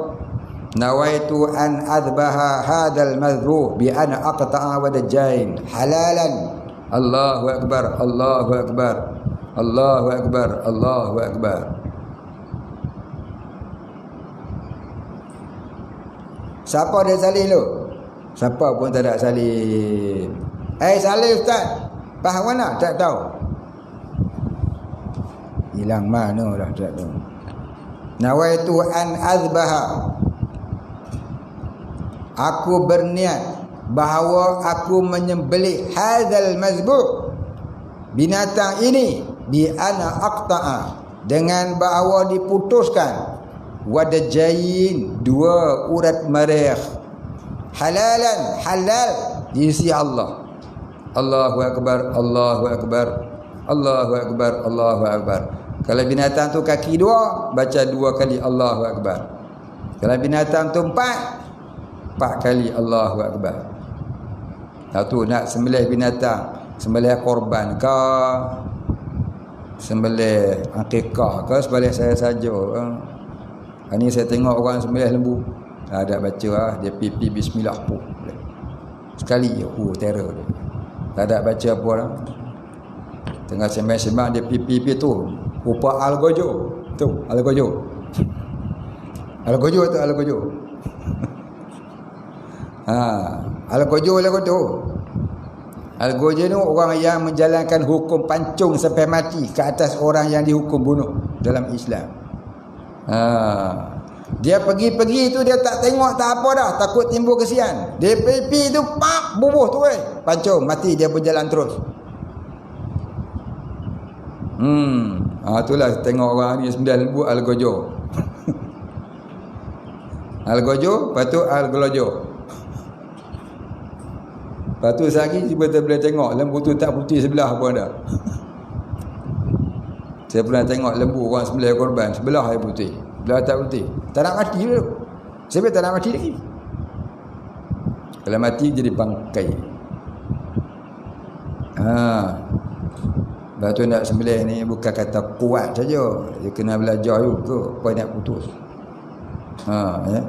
Nawaitu an adbaha hadzal madhbuh bi an aqta'a wadajain halalan. Allahu akbar, Allahu akbar, Allahu akbar, Allahu akbar. Siapa dia salin tu? Siapa pun tak ada salin. Salin ustaz. Faham mana? Tak tahu. Hilang mana dah tak tahu. Nawaitu an azbaha. Aku berniat bahawa aku menyembelih hadzal mazbuh, binatang ini, bi ana aqta'a, dengan bahawa diputuskan wadajain, dua urat marikh, halalan, halal di sisi Allah. Allahu akbar, Allahu akbar, Allahu akbar, Allahu akbar. Kalau binatang tu kaki dua, baca dua kali Allahu akbar. Kalau binatang tu empat kali Allahu akbar. Satu nak sembelih binatang, sembelih korban ke, sembelih akikah ke, sembelih saya saja. Ini saya tengok orang sembelih lembu, ada baca dia pipi bismillah pun. Sekali terror dia. Tak ada baca apa orang. Tengah sembang-sembang dia pipi tu rupa algojo. Tu algojo. Algojo tu algojo. Algojo lah tu. Algojo ni orang yang menjalankan hukum pancung sampai mati ke atas orang yang dihukum bunuh dalam Islam. Dia pergi-pergi tu dia tak tengok tak apa dah, takut timbul kesian. Dia pipi tu pak bubuh tu pancung mati, dia berjalan terus. Itulah tengok orang ni 9 lembu algojo. Algojo, lepas tu algolojo. Lepas tu sehari kita boleh tengok lembu tu tak putih sebelah pun ada. Saya pernah tengok lembu orang sembelih korban, sebelah yang putih, sebelah tak putih. Tak nak mati dulu. Sebab tak nak mati lagi. Kalau mati jadi bangkai. Lepas tu nak sembelih ni bukan kata kuat saja, dia kena belajar juga apa nak putus. Ya.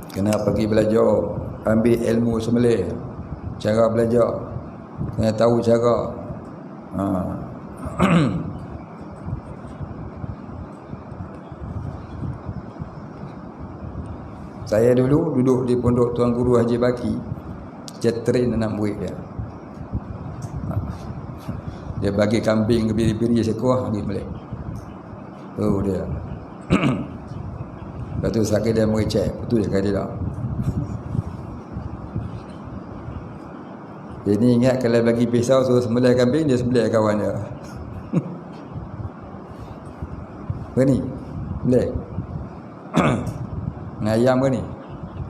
Kena pergi belajar, ambil ilmu sembelih, cara belajar, kena tahu cara. Saya dulu duduk di pondok Tuan Guru Haji Baki, dia train anak murid dia. Dia bagi kambing ke biri-biri seekor, bagi balik. Oh dia. Lepas tu sakit dia mericek, betul dia kata tak. Dia ni ingat kalau bagi pisau suruh sembelih kambing, dia sembelih kawan dia. Apa ni? Sembelih. Ayam ke ni?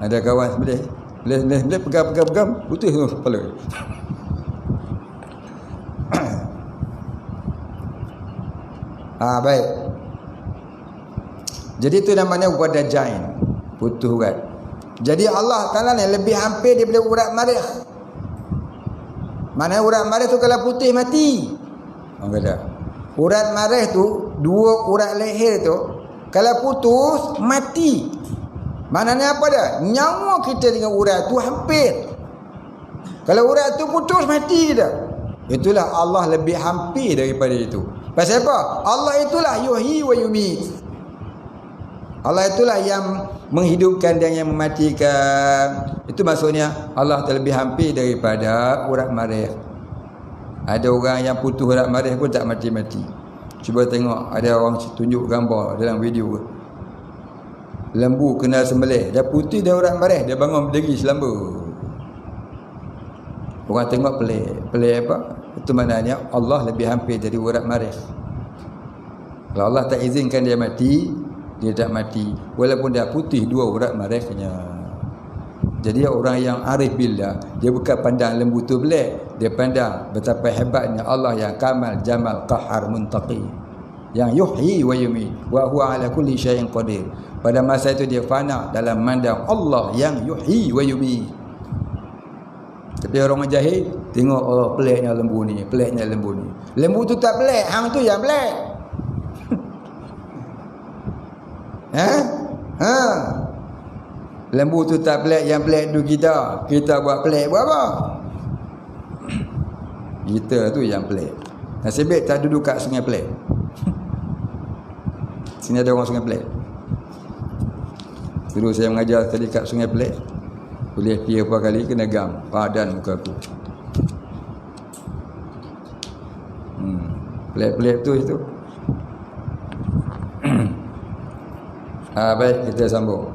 Ada kawan sembelih. Sembelih, pegang, putus tu kepala. Baik. Jadi itu namanya wadajain, putus urat. Jadi Allah Ta'ala ni lebih hampir daripada urat marikh. Mana urat maris tu kalau putih mati. Orang kata. Urat maris tu, dua urat leher tu, kalau putus mati. Maknanya apa dah? Nyawa kita dengan urat tu hampir. Kalau urat tu putus mati kita. Itulah Allah lebih hampir daripada itu. Pasal apa? Allah itulah yuhyi wa yumit. Allah itulah yang menghidupkan dan yang mematikan. Itu maksudnya Allah terlebih hampir daripada urat maris. Ada orang yang putus urat maris pun tak mati-mati. Cuba tengok, ada orang tunjuk gambar dalam video. Lembu kena sembelih, dah putih dah urat maris, dia bangun berdiri selamba. Orang tengok pelik. Pelik apa? Itu maknanya Allah lebih hampir dari urat maris. Kalau Allah tak izinkan dia mati, dia tak mati walaupun dah putih dua urat marisnya. Jadi orang yang arif billah, dia bukan pandang lembu tu pelik, dia pandang betapa hebatnya Allah yang kamal jamal qahar muntaqi, yang yuhyi wa yumit wa huwa ala kulli syai'in qadir. Pada masa itu dia fana dalam mandang Allah yang yuhyi wa yumit. Tapi orang jahil tengok, oh peliknya lembu ni, peliknya lembu ni. Lembu tu tak pelik, hang tu yang pelik. Lembu tu tak pelik, yang pelik tu kita. Kita buat pelik buat apa? Kita tu yang pelik. Nasib baik tak duduk kat Sungai Pelik. Sini ada orang Sungai Pelik. Dulu saya mengajar tadi kat Sungai Pelik. Boleh pergi berapa kali kena gam padan muka aku. Pelik-pelik tu itu. Baik, kita sambung.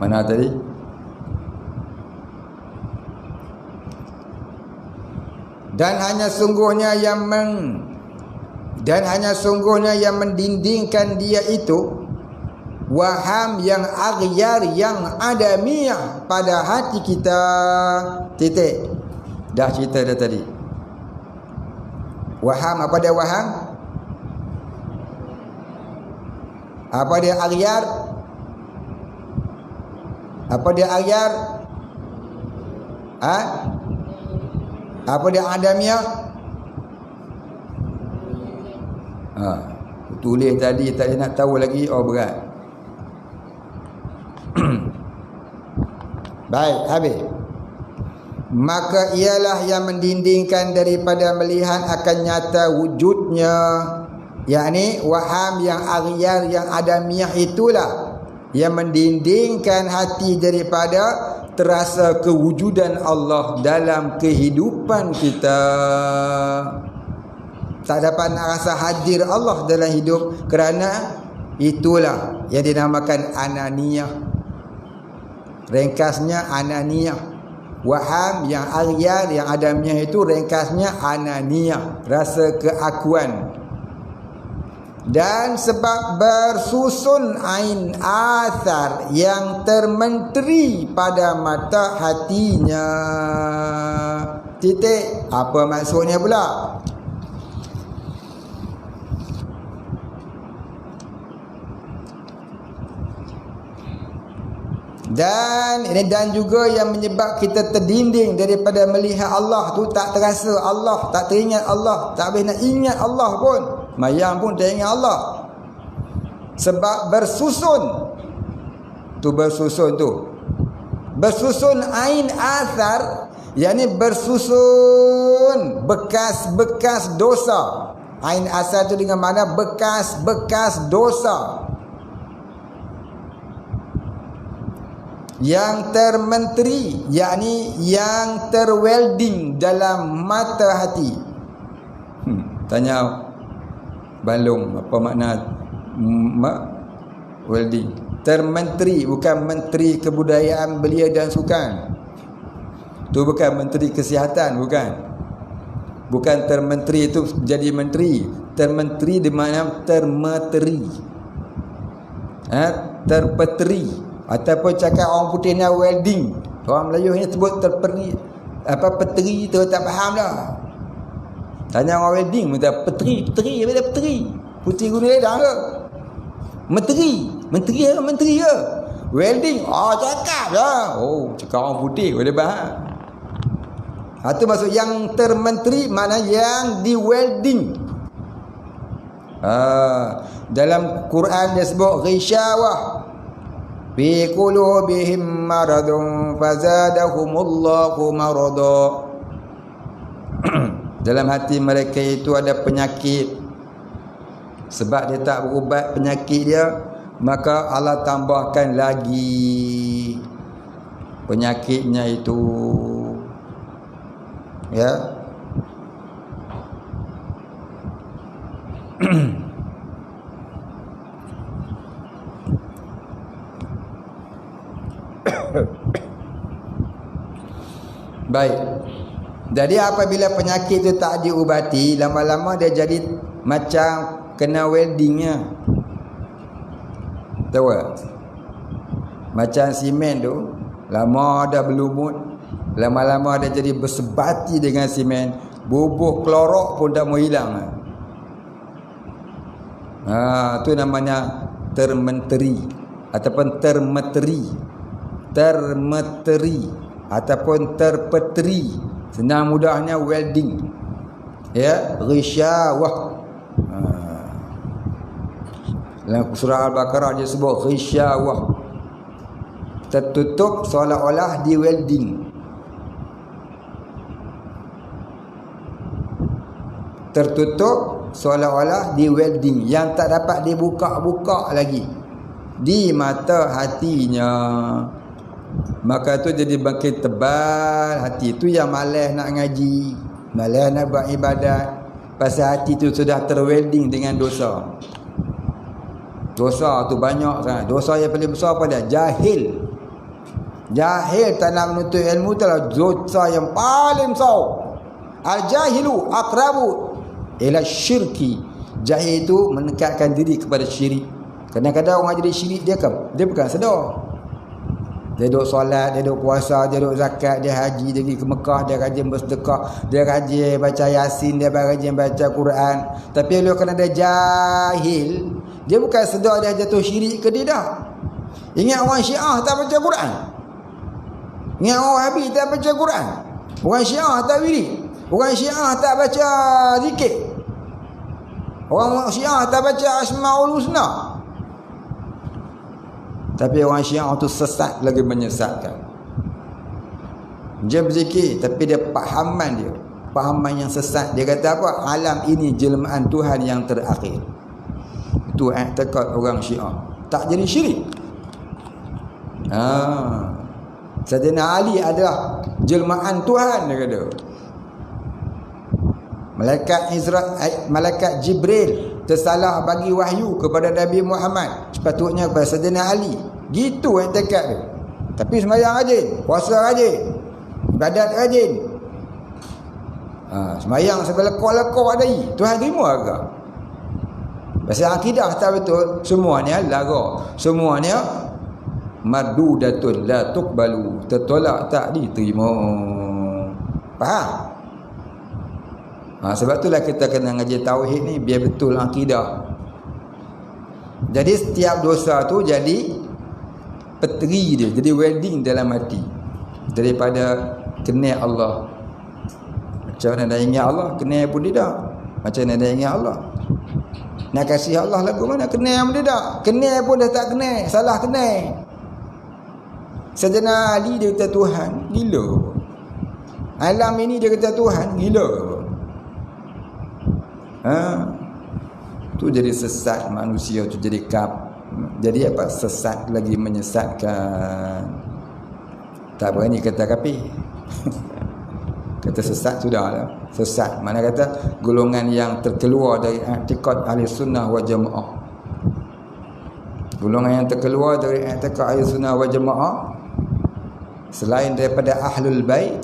Mana tadi? Dan hanya sungguhnya yang mendindingkan dia itu waham yang aghyar yang adamiyah pada hati kita. Titik. Dah cerita dah tadi. Waham, apa dia waham? Apa dia aghyar? Apa dia aghyar? Apa dia adamiyah? Tulis tadi tak nak tahu lagi. Oh berat. Baik, habis. Maka ialah yang mendindingkan daripada melihat akan nyata wujudnya, yakni waham yang aghyar yang adamiyah itulah yang mendindingkan hati daripada terasa kewujudan Allah dalam kehidupan kita. Tak dapat nak rasa hadir Allah dalam hidup, kerana itulah yang dinamakan ananiyah. Ringkasnya ananiyah. Waham yang aghyar yang adamiyah itu ringkasnya ananiyah, rasa keakuan. Dan sebab bersusun ain athar yang termenteri pada mata hatinya. Titik. Apa maksudnya pula? Dan juga yang menyebab kita terdinding daripada melihat Allah tu, tak terasa Allah, tak teringat Allah, tak boleh nak ingat Allah pun. Mayang pun tak ingat Allah. Sebab bersusun ain athar, yakni bersusun bekas-bekas dosa. Ain athar tu dengan mana bekas-bekas dosa yang termenteri, yakni yang terwelding dalam mata hati. Tanya Balung, apa makna welding? Termenteri, bukan menteri kebudayaan, belia dan sukan. Tu bukan menteri kesihatan, bukan termenteri itu jadi menteri. Termenteri di mana termeteri, terpeteri. Ataupun cakap orang putih ni welding, orang Melayu ni sebut terperi, peteri tu tak faham dah. Tanya orang welding, minta peteri apa peteri? Putih Gunung Ledang ke? Menteri ke? welding. Cakap lah. Cakap orang putih boleh faham. Itu maksud yang termenteri, mana yang di welding. Dalam Quran dia sebut ghisyawah fi qulubihim maradun fazadahumullahu marada. Dalam hati mereka itu ada penyakit. Sebab dia tak berubat penyakit dia, maka Allah tambahkan lagi penyakitnya itu. Ya. Baik. Jadi apabila penyakit itu tak diubati, lama-lama dia jadi macam kena weldingnya. Tahu tak? Macam simen tu, lama dah berlumut, lama-lama dia jadi bersebati dengan simen, bubuh klorok pun tak mau hilang. Tu namanya termenteri ataupun termeteri. Termeteri ataupun terpeteri. Senang mudahnya welding. Ya, ghisyawah. Dalam surah Al-Baqarah dia sebut ghisyawah. Tertutup seolah-olah di welding. Tertutup seolah-olah di welding, yang tak dapat dibuka-buka lagi di mata hatinya. Maka tu jadi makin tebal hati tu, yang malas nak ngaji, malas nak buat ibadat, pasal hati tu sudah terwelding dengan dosa. Dosa tu banyak sangat. Dosa yang paling besar pada jahil. Jahil tak nak menuntut ilmu tu adalah dosa yang paling besar. Al-jahilu aqrabu ila syirki. Jahil itu mendekatkan diri kepada syirik. Kadang-kadang orang jadi syirik, dia bukan sedar. Dia duduk solat, dia duduk puasa, dia duduk zakat, dia haji, dia pergi ke Mekah, dia rajin bersedekah, dia rajin baca Yasin, dia rajin baca Quran. Tapi kalau kerana dia jahil, dia bukan sedar dia jatuh syirik ke dia dah. Ingat orang Syiah tak baca Quran? Ingat orang Wahabi tak baca Quran? Orang Syiah tak wirid? Orang Syiah tak baca zikir? Orang Syiah tak baca Asmaul Husna? Tapi orang Syiah tu sesat lagi menyesatkan. Dia berzikir tapi dia pahaman yang sesat. Dia kata apa? Alam ini jelmaan Tuhan yang terakhir. Itu i'tikad orang Syiah. Tak jadi syirik. Sayyidina Ali adalah jelmaan Tuhan, dia kata. Malaikat Jibril tersalah bagi wahyu kepada Nabi Muhammad, sepatutnya kepada Sayyidina Ali. Gitu i'tikad dia. Tapi sembahyang rajin, puasa rajin, ibadat rajin. Sembahyang sampai lekor-lekor adai, Tuhan terima agak. Pasal akidah tak betul, semuanya lara, semuanya mardudatun la tuqbalu, tertolak tak diterima. Faham? Sebab itulah kita kena ngaji tauhid ni biar betul akidah. Jadi setiap dosa tu jadi peteri dia, jadi welding dalam hati daripada kenal Allah. Macam mana dah ingat Allah, kenal pun tidak. Macam mana dah ingat Allah, nak kasih Allah lagu mana, kenal pun tidak. Kenal pun dah tak kenal, salah kenal. Sayyidina Ali dia kata Tuhan, gila. Alam ini dia kata Tuhan, gila. Tu jadi sesat manusia tu, jadi jadi apa? Sesat lagi menyesatkan. Tak berani kata kapi. Kata sesat sudahlah. Sesat mana kata golongan yang terkeluar dari i'tikad ahli sunnah wal jamaah. Golongan yang terkeluar dari i'tikad ahli sunnah wal jamaah selain daripada ahlul bait,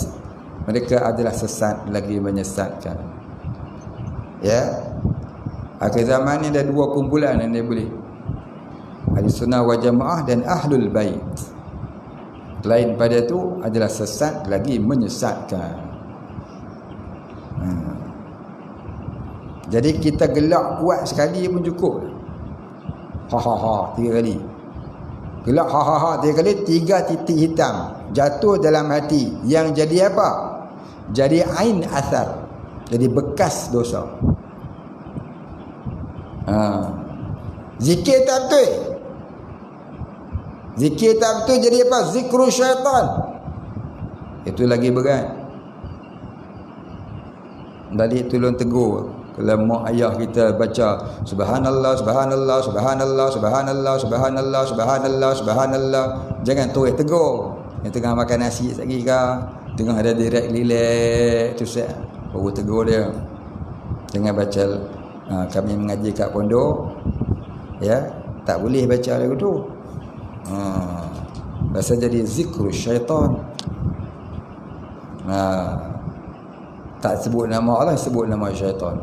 mereka adalah sesat lagi menyesatkan. Ya. Akhir zaman ni ada dua kumpulan yang dia boleh. Ahli sunnah wal jamaah dan ahlul bait. Lain pada itu adalah sesat lagi menyesatkan. Jadi kita gelak kuat sekali pun cukup. 3 kali. Gelak ha ha ha 3 kali, 3 titik hitam jatuh dalam hati. Yang jadi apa? Jadi ain athar. Jadi bekas dosa. Zikir tak betul. Zikir tak betul jadi apa? Zikru syaitan. Itu lagi berat. Balik tolong tegur. Kalau mak ayah kita baca subhanallah subhanallah subhanallah subhanallah subhanallah subhanallah subhanallah, jangan terus tegur. Yang tengah makan nasi lagi ke, tengah ada direct relax tu set, baru tegur dia. Jangan baca kami mengaji kat pondok ya, tak boleh baca lagu tu. Pasal jadi zikru syaitan. Tak sebut nama Allah, sebut nama syaitan.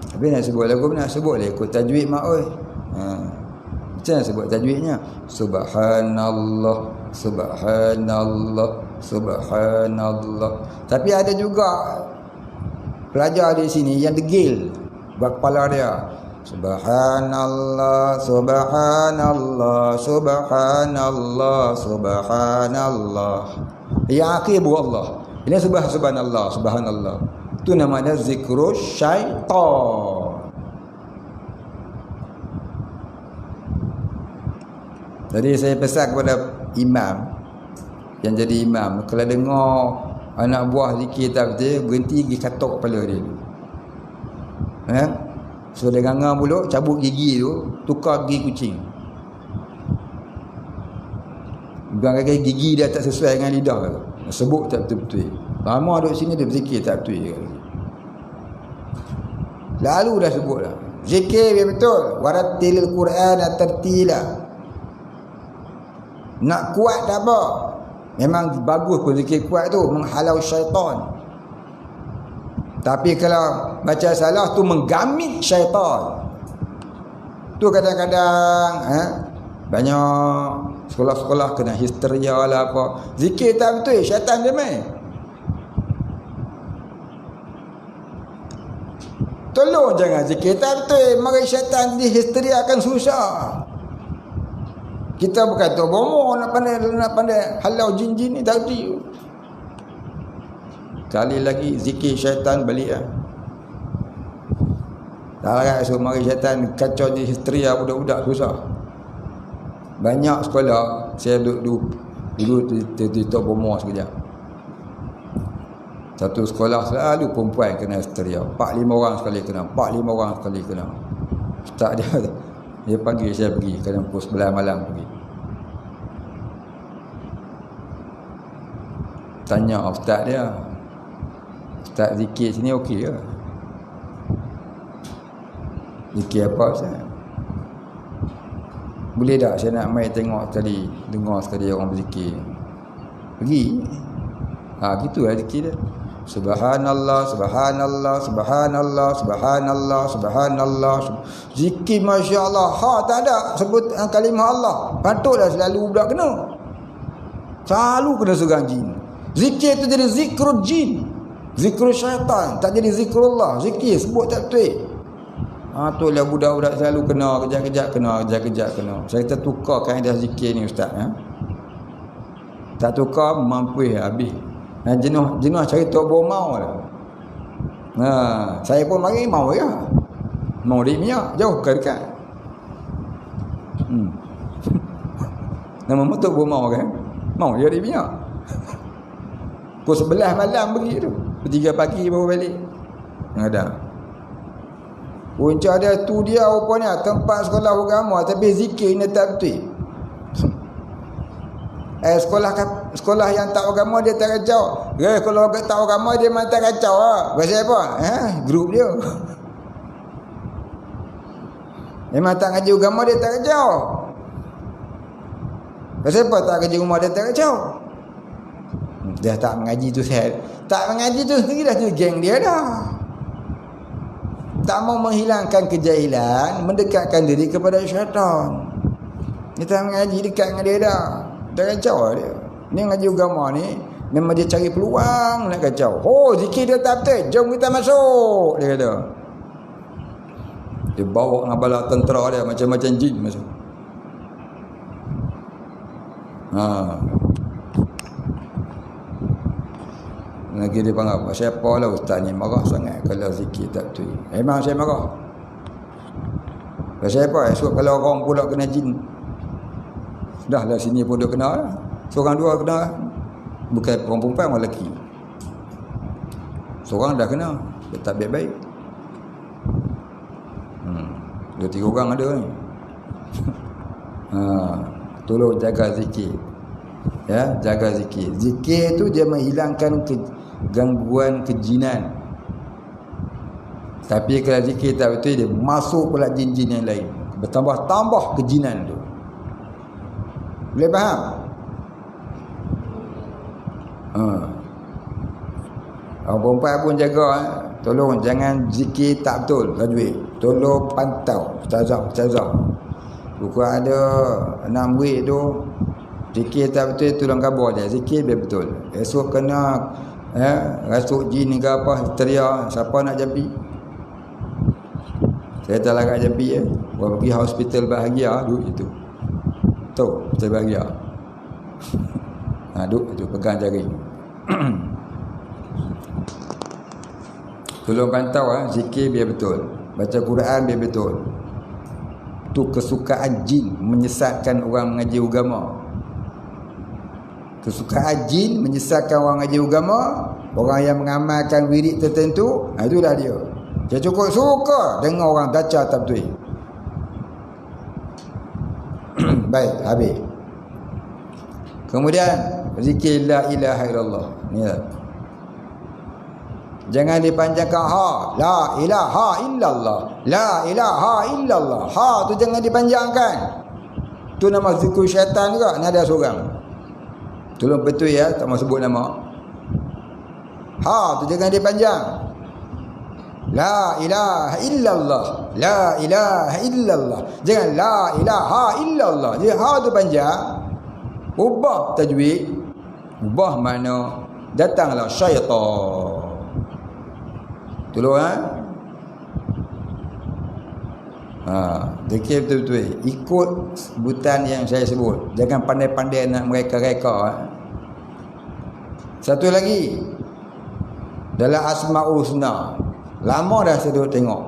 Tapi nak sebut lagu, nak sebut lah ikut tajwid mak oi. Macam mana sebut tajwidnya? Subhanallah, subhanallah, subhanallah. Tapi ada juga pelajar di sini yang degil buat kepala dia. Subhanallah, subhanallah, subhanallah, subhanallah. Yang akhir buat Allah. Ini subhanallah, subhanallah. Itu namanya zikrul syaitan. Jadi saya pesan kepada imam yang jadi imam, kalau dengar anak buah zikir tak betul, berhenti pergi katok kepala dia. So dia nganga mulut, cabut gigi tu, tukar gigi kucing. Bukan kata gigi dia tak sesuai dengan lidah tu. Sebut tak betul-betul. Lama duduk sini dia berzikir tak betul. Lalu dah sebut lah. Zikir dia betul. Warattilil Quran tartila. Nak kuat tak apa. Memang bagus pun zikir kuat tu, menghalau syaitan. Tapi kalau baca salah tu menggamit syaitan. Tu kadang-kadang banyak sekolah-sekolah kena histeria lah apa. Zikir tak betul, syaitan dia main. Tolong jangan zikir tak betul, mari syaitan di histeria akan susah. Kita bukan tu bomo nak pandai halau jin-jin ni tak betul. Kali lagi zikir syaitan balik lah. Tak agak so mari syaitan kacau di histeria budak-budak susah. Banyak sekolah saya duduk tok bomo sekejap. Satu sekolah selalu perempuan kena histeria. 4-5 orang sekali kena. 4-5 orang sekali kena. Ustaz dia pagi saya pergi kena pukul 9 malam pergi. Tanya ustaz dia, ustaz zikir sini okey ke? Zikir apa ustaz? Boleh tak saya nak mai tengok sekali, dengar sekali orang berzikir? Pergi. Gitu lah zikir dia. Subhanallah, subhanallah, subhanallah, subhanallah, subhanallah. Zikir masya-Allah. Tak ada sebut kalimah Allah. Patutlah selalu budak kena. Selalu kena segang jin. Zikir tu jadi zikrul jin. Zikrul syaitan, tak jadi zikrullah. Zikir sebut tak betul. Tu lah budak-budak selalu kena, kejap-kejap kena, kejap-kejap kena. Saya kata tukar kaedah zikir ni ustaz. Tak tukar mampu habis. Jenuh cari tok mau lah. Saya pun mari mau ya. Mau di Mia, jauh ke dekat. Nama tok mau kan? Mau dia di Mia. Pukul 11 malam pergi tu. 3 pagi baru balik. Ada. Punca dia tu dia rupanya tempat sekolah agama tapi zikir ni tak betul. Sekolah yang tak agama dia tak kacau. Kalau tak agama dia memang tak kacau lah. Pasal apa? Grup dia. Memang tak ngaji agama dia tak kacau. Pasal apa tak ngaji agama dia tak kacau? Dia tak mengaji tu set. Tak mengaji tu sendiri dah tu geng dia dah. Tak mau menghilangkan kejahilan, mendekatkan diri kepada syaitan. Dia tak mengaji dekat dengan dia dah. Dah kacau dia. Ni ngaji agama ni memang dia cari peluang nak kacau. Zikir dia tak betul, jom kita masuk, dia kata. Dia bawa dengan bala tentera dia macam-macam jin masuk. Lagi dia panggil apa? Siapa lah ustaz ni marah sangat kalau zikir tak betul. Memang saya marah. Pasal apa? Esok kalau orang pula kena jin. Dah lah sini pun dia kena lah. Seorang dua kena. Bukan perempuan orang lelaki. Seorang dah kena. Dia tak baik-baik. Dua tiga orang ada ni. Tolong jaga zikir. Ya, jaga zikir. Zikir tu dia menghilangkan gangguan kejinan. Tapi kalau zikir tak betul, dia masuk pula jin-jin yang lain. Bertambah-tambah kejinan tu. Boleh faham? Orang perempuan pun jaga. Tolong jangan zikir tak betul, graduate. Tolong pantau ustazah. Bukan ada 6 week tu zikir tak betul, tolong khabar dia. Zikir biar betul. Esok kena rasuk jin ke apa, histeria, siapa nak jampi? Saya tak larat jampi Orang pergi hospital bahagia duduk situ. Tahu hospital bahagia. Duduk situ pegang jari. Tolong pantau zikir biar betul. Baca Quran biar betul. Tu kesukaan jin menyesatkan orang mengaji agama. Kesukaan jin menyesatkan orang mengaji agama. Orang yang mengamalkan wirid tertentu, itulah dia. Dia cukup suka dengar orang baca tak betul. Baik, habis. Kemudian zikir la ilaha illallah. Ni lah. Jangan dipanjangkan la ilaha illallah. La ilaha illallah. Tu jangan dipanjangkan. Tu nama zikir syaitan juga. Ni ada seorang. Tolong betul ya, tak mahu sebut nama. Tu jangan dipanjang. La ilaha illallah. La ilaha illallah. Jangan la ilaha illallah. Jadi tu panjang. Ubah tajwid. Ubah makna. Datanglah syaitan. Tolong zikir betul-betul. Ikut sebutan yang saya sebut. Jangan pandai-pandai nak mereka-reka. Satu lagi. Dalam Asma'ul Husna. Lama dah saya duduk tengok.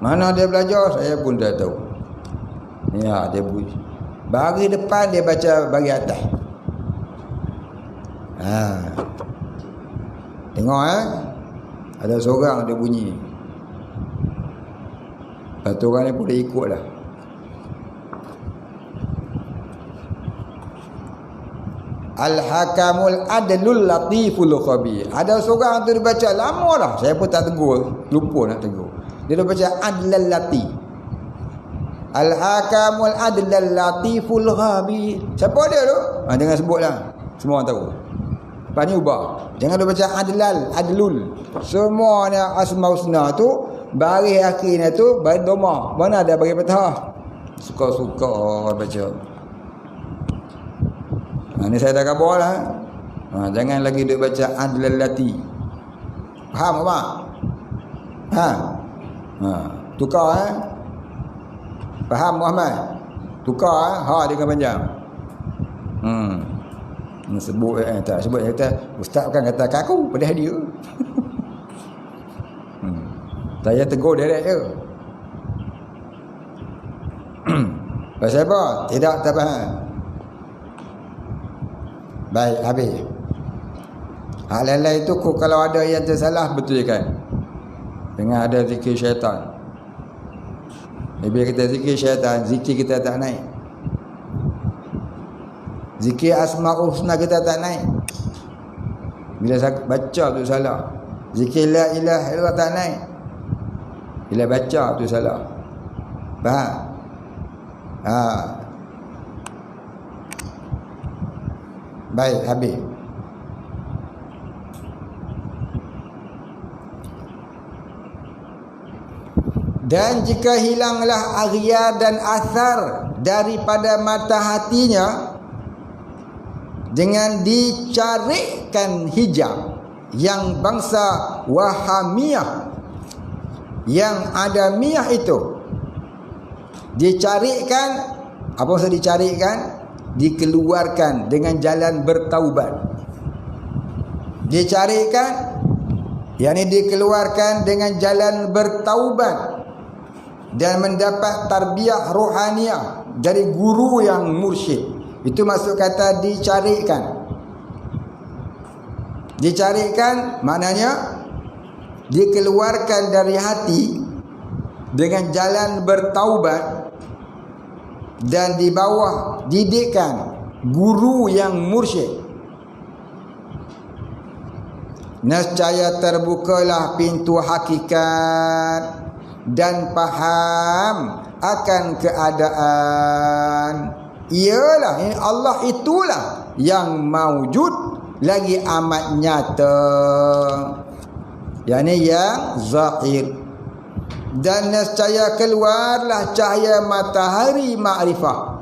Mana dia belajar, saya pun dah tahu. Ya, dia bunyi. Bagi depan dia baca bagi atas. Tengok ada seorang dia bunyi. Satu orang ni pun dia ikut lah. Al-Hakamul Adlul Latiful Khabir. Ada seorang tu dia baca lama dah. Saya pun tak tegur. Lupa nak tegur. Dia dah baca Adlul Latif. Al-Hakamul Adlul Latiful Khabir. Siapa dia tu? Jangan sebut lah. Semua orang tahu. Lepas ni ubah. Jangan dia baca Adlul. Semuanya Asma Husna tu baris akhirnya tu baris doma. Mana ada bagi fathah? Suka-suka baca. Ni saya dah khabar lah. Jangan lagi dia baca Adlal Lati. Faham apa? Tukar Faham Muhammad? Tukar dia dengan panjang. Sebut tak sebut kata ustaz kan kata aku pada dia. Saya tegur direct je. Pasal apa? Tidak tak faham. Baik, habis. Hal lain itu kalau ada yang tersalah betulkan. Dengan ada zikir syaitan. Bila kita zikir syaitan, zikir kita tak naik. Zikir Asma'ul Husna kita tak naik. Bila baca tu salah. Zikir la ilaha illallah tak naik. Bila baca tu salah. Faham? Baik, habis. Dan jika hilanglah aghyar dan athar daripada mata hatinya dengan dicarikan hijab yang bangsa Wahamiyah yang adamiyah itu dicarikan. Apa maksud dicarikan? dikeluarkan dengan jalan bertaubat. Dicarikan, yakni dikeluarkan dengan jalan bertaubat dan mendapat tarbiyah rohaniah dari guru yang mursyid. Itu maksud kata dicarikan. Dicarikan maknanya dikeluarkan dari hati dengan jalan bertaubat dan di bawah didikan guru yang mursyid. Nescaya terbukalah pintu hakikat dan faham akan keadaan. Ialah Allah itulah yang maujud lagi amat nyata, yakni yang zahir. Dan nescaya keluarlah cahaya matahari ma'rifah,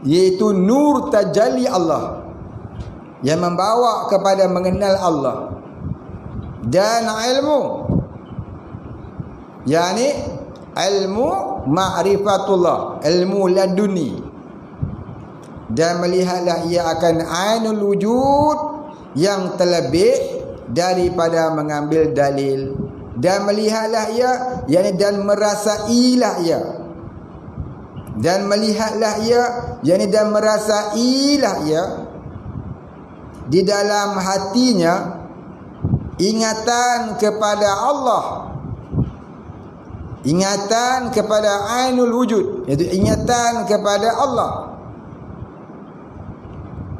iaitu nur tajalli Allah yang membawa kepada mengenal Allah. Dan ilmu, yakni ilmu ma'rifatullah, ilmu laduni. Dan melihatlah ia akan ainul wujud yang terlebih daripada mengambil dalil. Dan melihatlah ia, yakni dan merasailah ia. Dan melihatlah ia, yakni dan merasailah ia di dalam hatinya ingatan kepada Allah, ingatan kepada ainul wujud, iaitu ingatan kepada Allah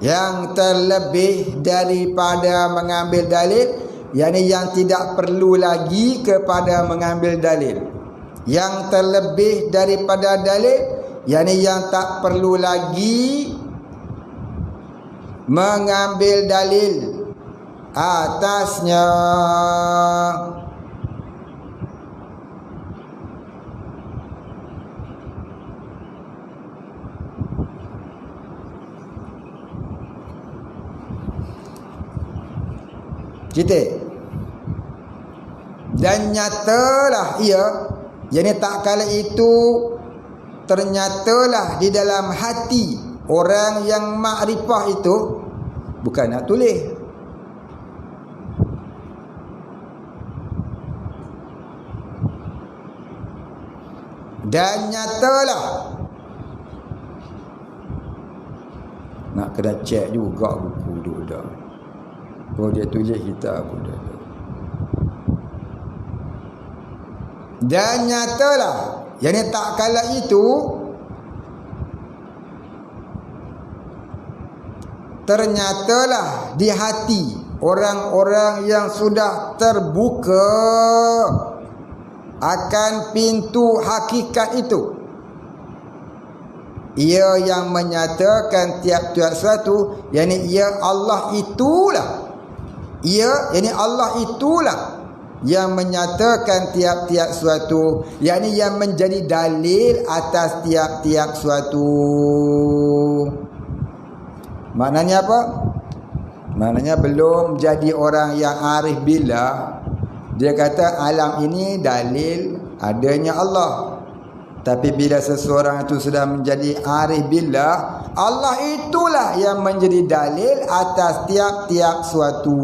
yang terlebih daripada mengambil dalil, yakni yang tidak perlu lagi kepada mengambil dalil. Yang terlebih daripada dalil, yakni yang tak perlu lagi mengambil dalil atasnya. Kita dan nyatalah ia, yakni tak kala itu ternyatalah di dalam hati orang yang makrifah itu, bukan nak tulis. Dan nyatalah, nak kena cek juga buku tu dah. Kalau dia tulis kita pun dah. Dan nyatalah, yakni tak kala itu ternyatalah di hati orang-orang yang sudah terbuka akan pintu hakikat itu, ia yang menyatakan tiap-tiap sesuatu, yakni ia Allah itulah, ia yakni Allah itulah yang menyatakan tiap-tiap sesuatu, yakni yang menjadi dalil atas tiap-tiap sesuatu. Maknanya apa? Maknanya belum jadi orang yang arif billah, dia kata alam ini dalil adanya Allah. Tapi bila seseorang itu sudah menjadi arif billah, Allah itulah yang menjadi dalil atas tiap-tiap suatu.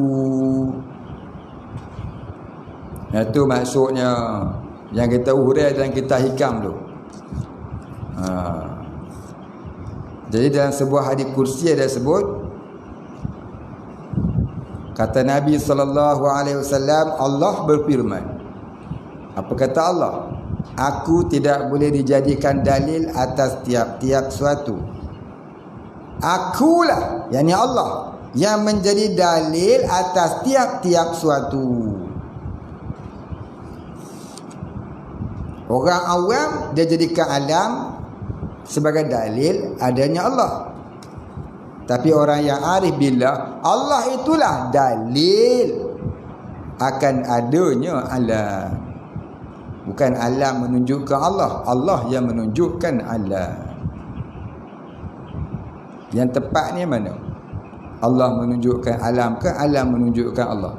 Itu maksudnya yang kita urai dan kita hikam tu. Jadi dalam sebuah hadis kursi ada sebut, kata Nabi SAW, Allah berfirman. Apa kata Allah? Aku tidak boleh dijadikan dalil atas tiap-tiap suatu. Akulah, yakni Allah, yang menjadi dalil atas tiap-tiap suatu. Orang awam dia jadikan alam sebagai dalil adanya Allah. Tapi orang yang arif billah, Allah itulah dalil akan adanya alam. Bukan alam menunjukkan Allah, Allah yang menunjukkan alam. Yang tepatnya mana? Allah menunjukkan alam ke alam menunjukkan Allah?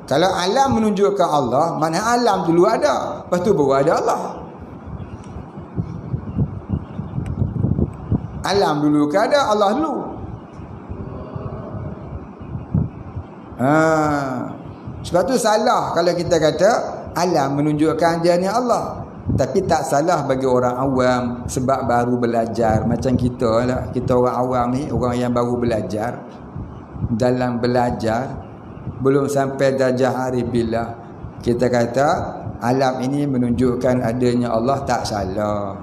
Kalau alam menunjukkan Allah, mana alam dulu ada, lepas tu baru ada Allah. Alam dulu ke ada Allah dulu? Sebab tu salah kalau kita kata alam menunjukkan adanya Allah. Tapi tak salah bagi orang awam sebab baru belajar. Macam kita lah, kita orang awam ni, orang yang baru belajar. Dalam belajar belum sampai darjah arif billah, kita kata alam ini menunjukkan adanya Allah, tak salah.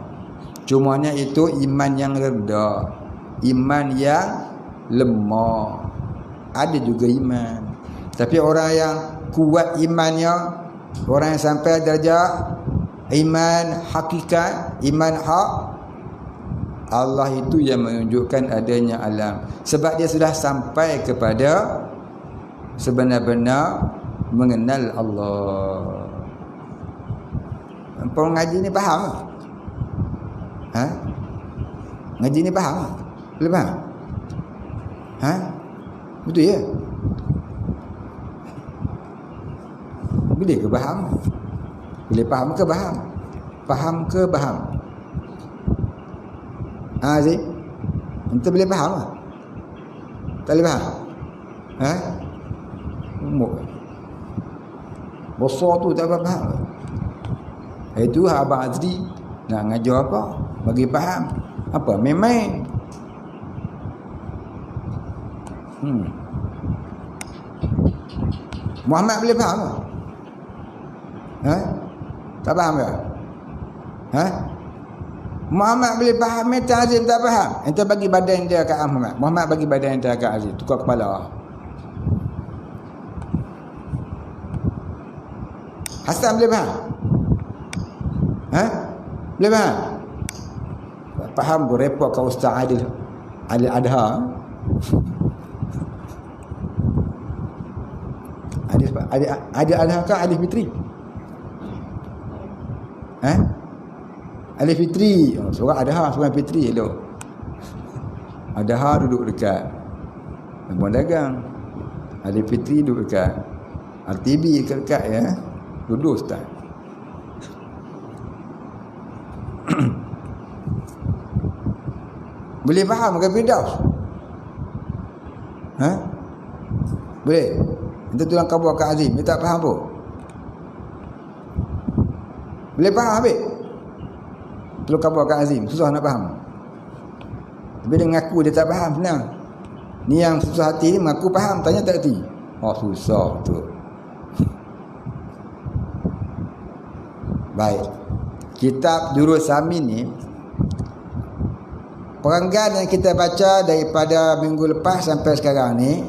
Cumanya itu iman yang rendah, iman yang lemah. Ada juga iman. Tapi orang yang kuat imannya, orang yang sampai darjah iman hakikat, iman hak, Allah itu yang menunjukkan adanya alam. Sebab dia sudah sampai kepada sebenar-benar mengenal Allah. Apa ngaji ni faham? Ngaji ni faham? Boleh faham? Betul ya? Boleh ke faham? Boleh faham ke faham? Faham ke faham? Zee? Entah boleh faham tak? Tak boleh faham? Umur besar tu tak faham. Itu Abang Azri nak ngajar apa? Bagi faham. Apa? Main-main. Muhammad boleh faham tak? Tak faham ke? Muhammad boleh faham, Meta Azim tak faham. Ente bagi badan dia kat Muhammad. Muhammad bagi badan dia kat Azim. Tukar kepala. Hasan boleh faham? Boleh faham? Faham ke repot kau Ustaz Adil Adha? Adil Adha ke Adil Fitri? Adil Fitri. Seorang Adha, seorang Fitri tu. Adha duduk dekat Abang Dagang. Adil Fitri duduk dekat RTB dekat ya. Duduk Ustaz. Boleh faham ke Firdaus? Boleh? Kita tulang kabur kat Azim, dia tak faham pun. Boleh faham habis? Tulang kabur kat Azim, susah nak faham. Tapi dia mengaku dia tak faham, senang. Ni yang susah hati ni mengaku faham, tanya tak hati. Susah tu. Baik. Kitab Durus Samin ni, perenggan yang kita baca daripada minggu lepas sampai sekarang ni,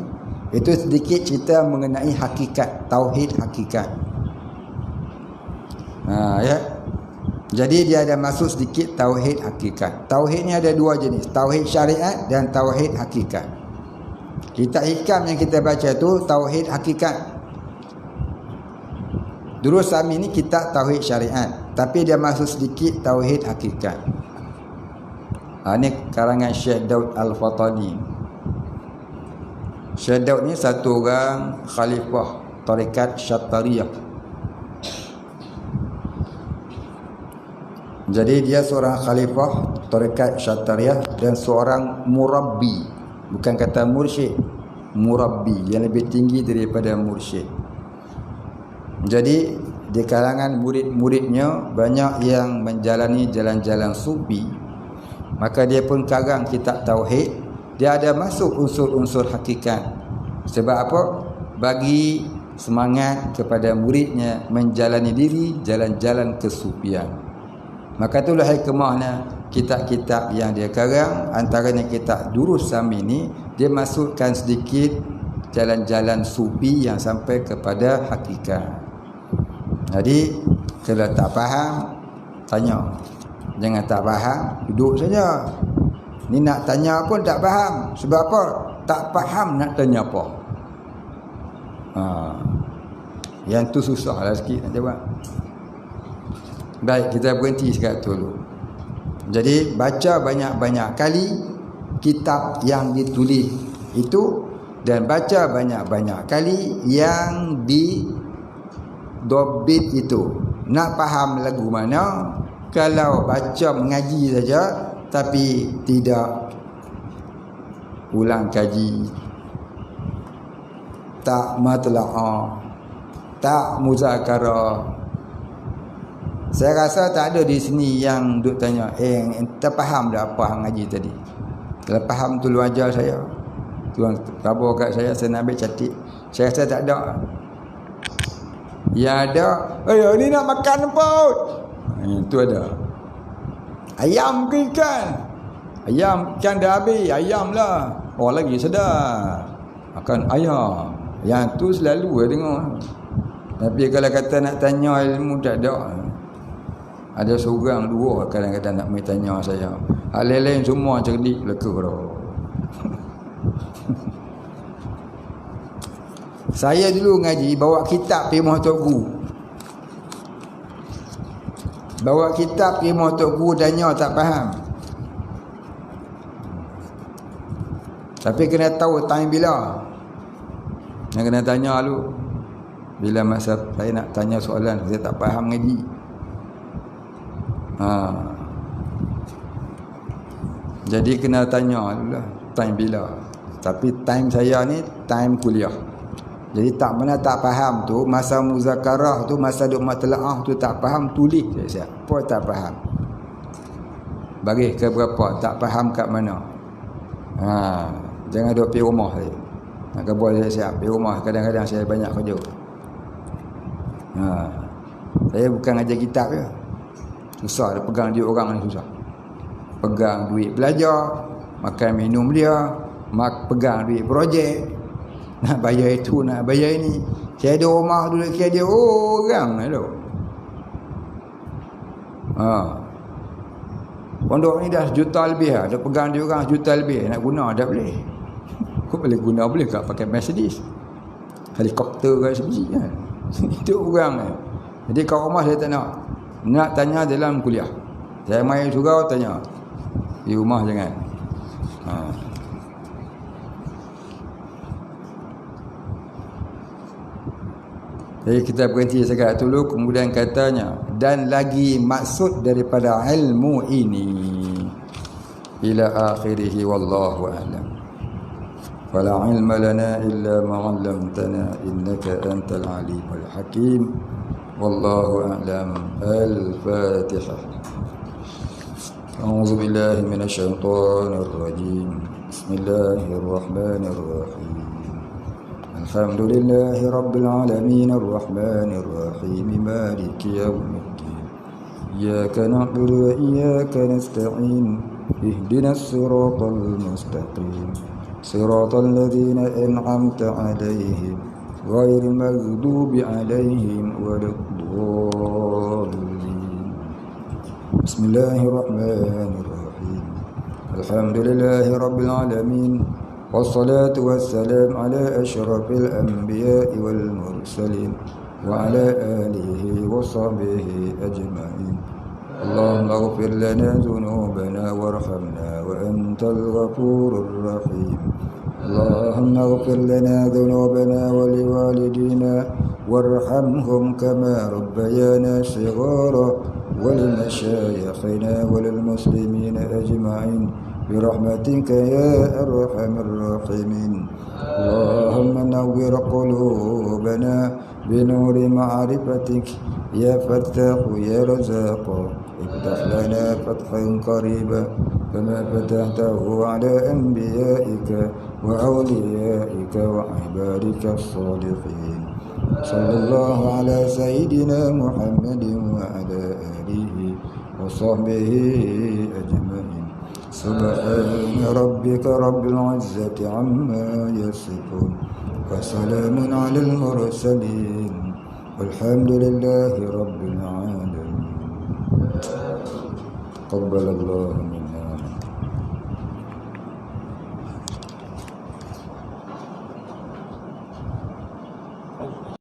itu sedikit cerita mengenai hakikat, tauhid hakikat. Ya. Jadi dia ada masuk sedikit tauhid hakikat. Tauhid ni ada dua jenis, tauhid syariat dan tauhid hakikat. Kitab Hikam yang kita baca tu tauhid hakikat. Durus Samin ni kitab tauhid syariat, tapi dia masuk sedikit tauhid hakikat. Ini karangan Syekh Daud Al-Fatani. Syekh Daud ni satu orang khalifah tarekat Syattariyah. Jadi dia seorang khalifah tarekat Syattariyah dan seorang murabbi. Bukan kata mursyid, murabbi yang lebih tinggi daripada mursyid. Jadi di kalangan murid-muridnya banyak yang menjalani jalan-jalan sufi. Maka dia pun karang kitab tauhid. Dia ada masuk unsur-unsur hakikat. Sebab apa? Bagi semangat kepada muridnya menjalani diri jalan-jalan kesufian. Maka itulah hikmahnya kitab-kitab yang dia karang. Antaranya kitab Durus Samin ni, dia masukkan sedikit jalan-jalan sufi yang sampai kepada hakikat. Jadi kalau tak faham, tanya. Jangan tak faham, duduk saja. Ni nak tanya pun tak faham. Sebab apa? Tak faham nak tanya apa. Yang tu susah lah sikit nak jawab. Baik, kita berhenti sekat tu dulu. Jadi baca banyak-banyak kali kitab yang ditulis itu, dan baca banyak-banyak kali yang dobit itu. Nak faham lagu mana, kalau baca mengaji saja tapi tidak ulang kaji, tak matla'ah, tak muzakarah. Saya rasa tak ada di sini yang duk tanya, ente faham dah apa hang ngaji tadi? Kalau faham tu lu ajar saya. Tuan kabur kat saya nak ambil catik. Saya rasa tak ada. Ya ada, ni nak makan apa? Itu ada. Ayam ke ikan? Ayam, ikan dah habis, ayam lah. Oh lagi sedar. Makan ayam. Yang tu selalu saya tengok. Tapi kalau kata nak tanya ilmu tak ada. Ada seorang dua kadang-kadang nak tanya saya. Hal lain semua cerdik leka dah. Saya dulu ngaji bawa kitab pergi rumah Tok Guru. Bawa kitab pergi rumah Tok Guru, tanya tak faham. Tapi kena tahu time bila. Yang kena tanya dulu. Bila masa saya nak tanya soalan, saya tak faham ngaji. Jadi kena tanya dulu lah time bila. Tapi time saya ni time kuliah. Jadi tak mana tak faham tu, masa muzakarah tu, masa duk matlaah tu tak faham, tulis saya. Apa tak faham? Bagi ke berapa, tak faham kat mana. Jangan duk pergi rumah saya. Nak kebal saya siap pergi rumah, kadang-kadang saya banyak kerja. Saya bukan ngajar kitab je. Susah dia pegang duit orang ni, susah. Pegang duit belajar, makan minum dia, pegang duit projek. Nak bayar itu, nak bayar ini. Saya ada rumah dulu, saya ada orang tu. Pondok ni dah 1 juta lebih lah. Dah pegang dia orang 1 juta lebih. Nak guna dah boleh. Kau boleh guna, boleh tak pakai Mercedes, helikopter ke sebiji kan. Itu orang kan. Jadi kat rumah saya tak nak tanya dalam kuliah. Saya main surau tanya. Di rumah jangan. Jadi kita berhenti sekat dulu, kemudian katanya, dan lagi maksud daripada ilmu ini ila akhirih wallahu a'lam. Wala ilma lana illa ma 'allamtana innaka antal alimul hakim. Wallahu a'lam. Al-Fatihah. A'udzu billahi minasy syaithanir rajim. Bismillahirrahmanirrahim. Alhamdulillahi rabbil alamin arrahmanir rahim maliki yaumiddin. Iyyaka na'budu wa iyyaka nasta'in. Ihdinas siratal mustaqim. Siratal ladzina an'amta 'alaihim ghairil maghdubi 'alaihim waladdallin. Bismillahirrahmanirrahim. Alhamdulillahi rabbil alamin. Wassalatu wassalam ala asyrafil anbiya'i wal mursalin wa ala alihi wa sahbihi ajma'in. Allahumma ighfir lana dhunubana warhamna wa antal ghafurur rahim. Allahumma ighfir lana dhunubana wa liwalidina warhamhum kama rabbayana shighara wa limashayikhina wa lilmuslimina ajma'in برحمتك يا أرحم الراحمين. اللهم نور قلوبنا بنور معرفتك يا فتاح يا رزاق. افتح لنا فتحا قريبا كما فتحته على أنبيائك وأوليائك وعبادك الصالحين. صلى الله على سيدنا محمد وعلى آله وصحبه أجمعين. سبحان ربك رب العزة عما يصفون وسلام على المرسلين والحمد لله رب العالمين. تقبل الله منا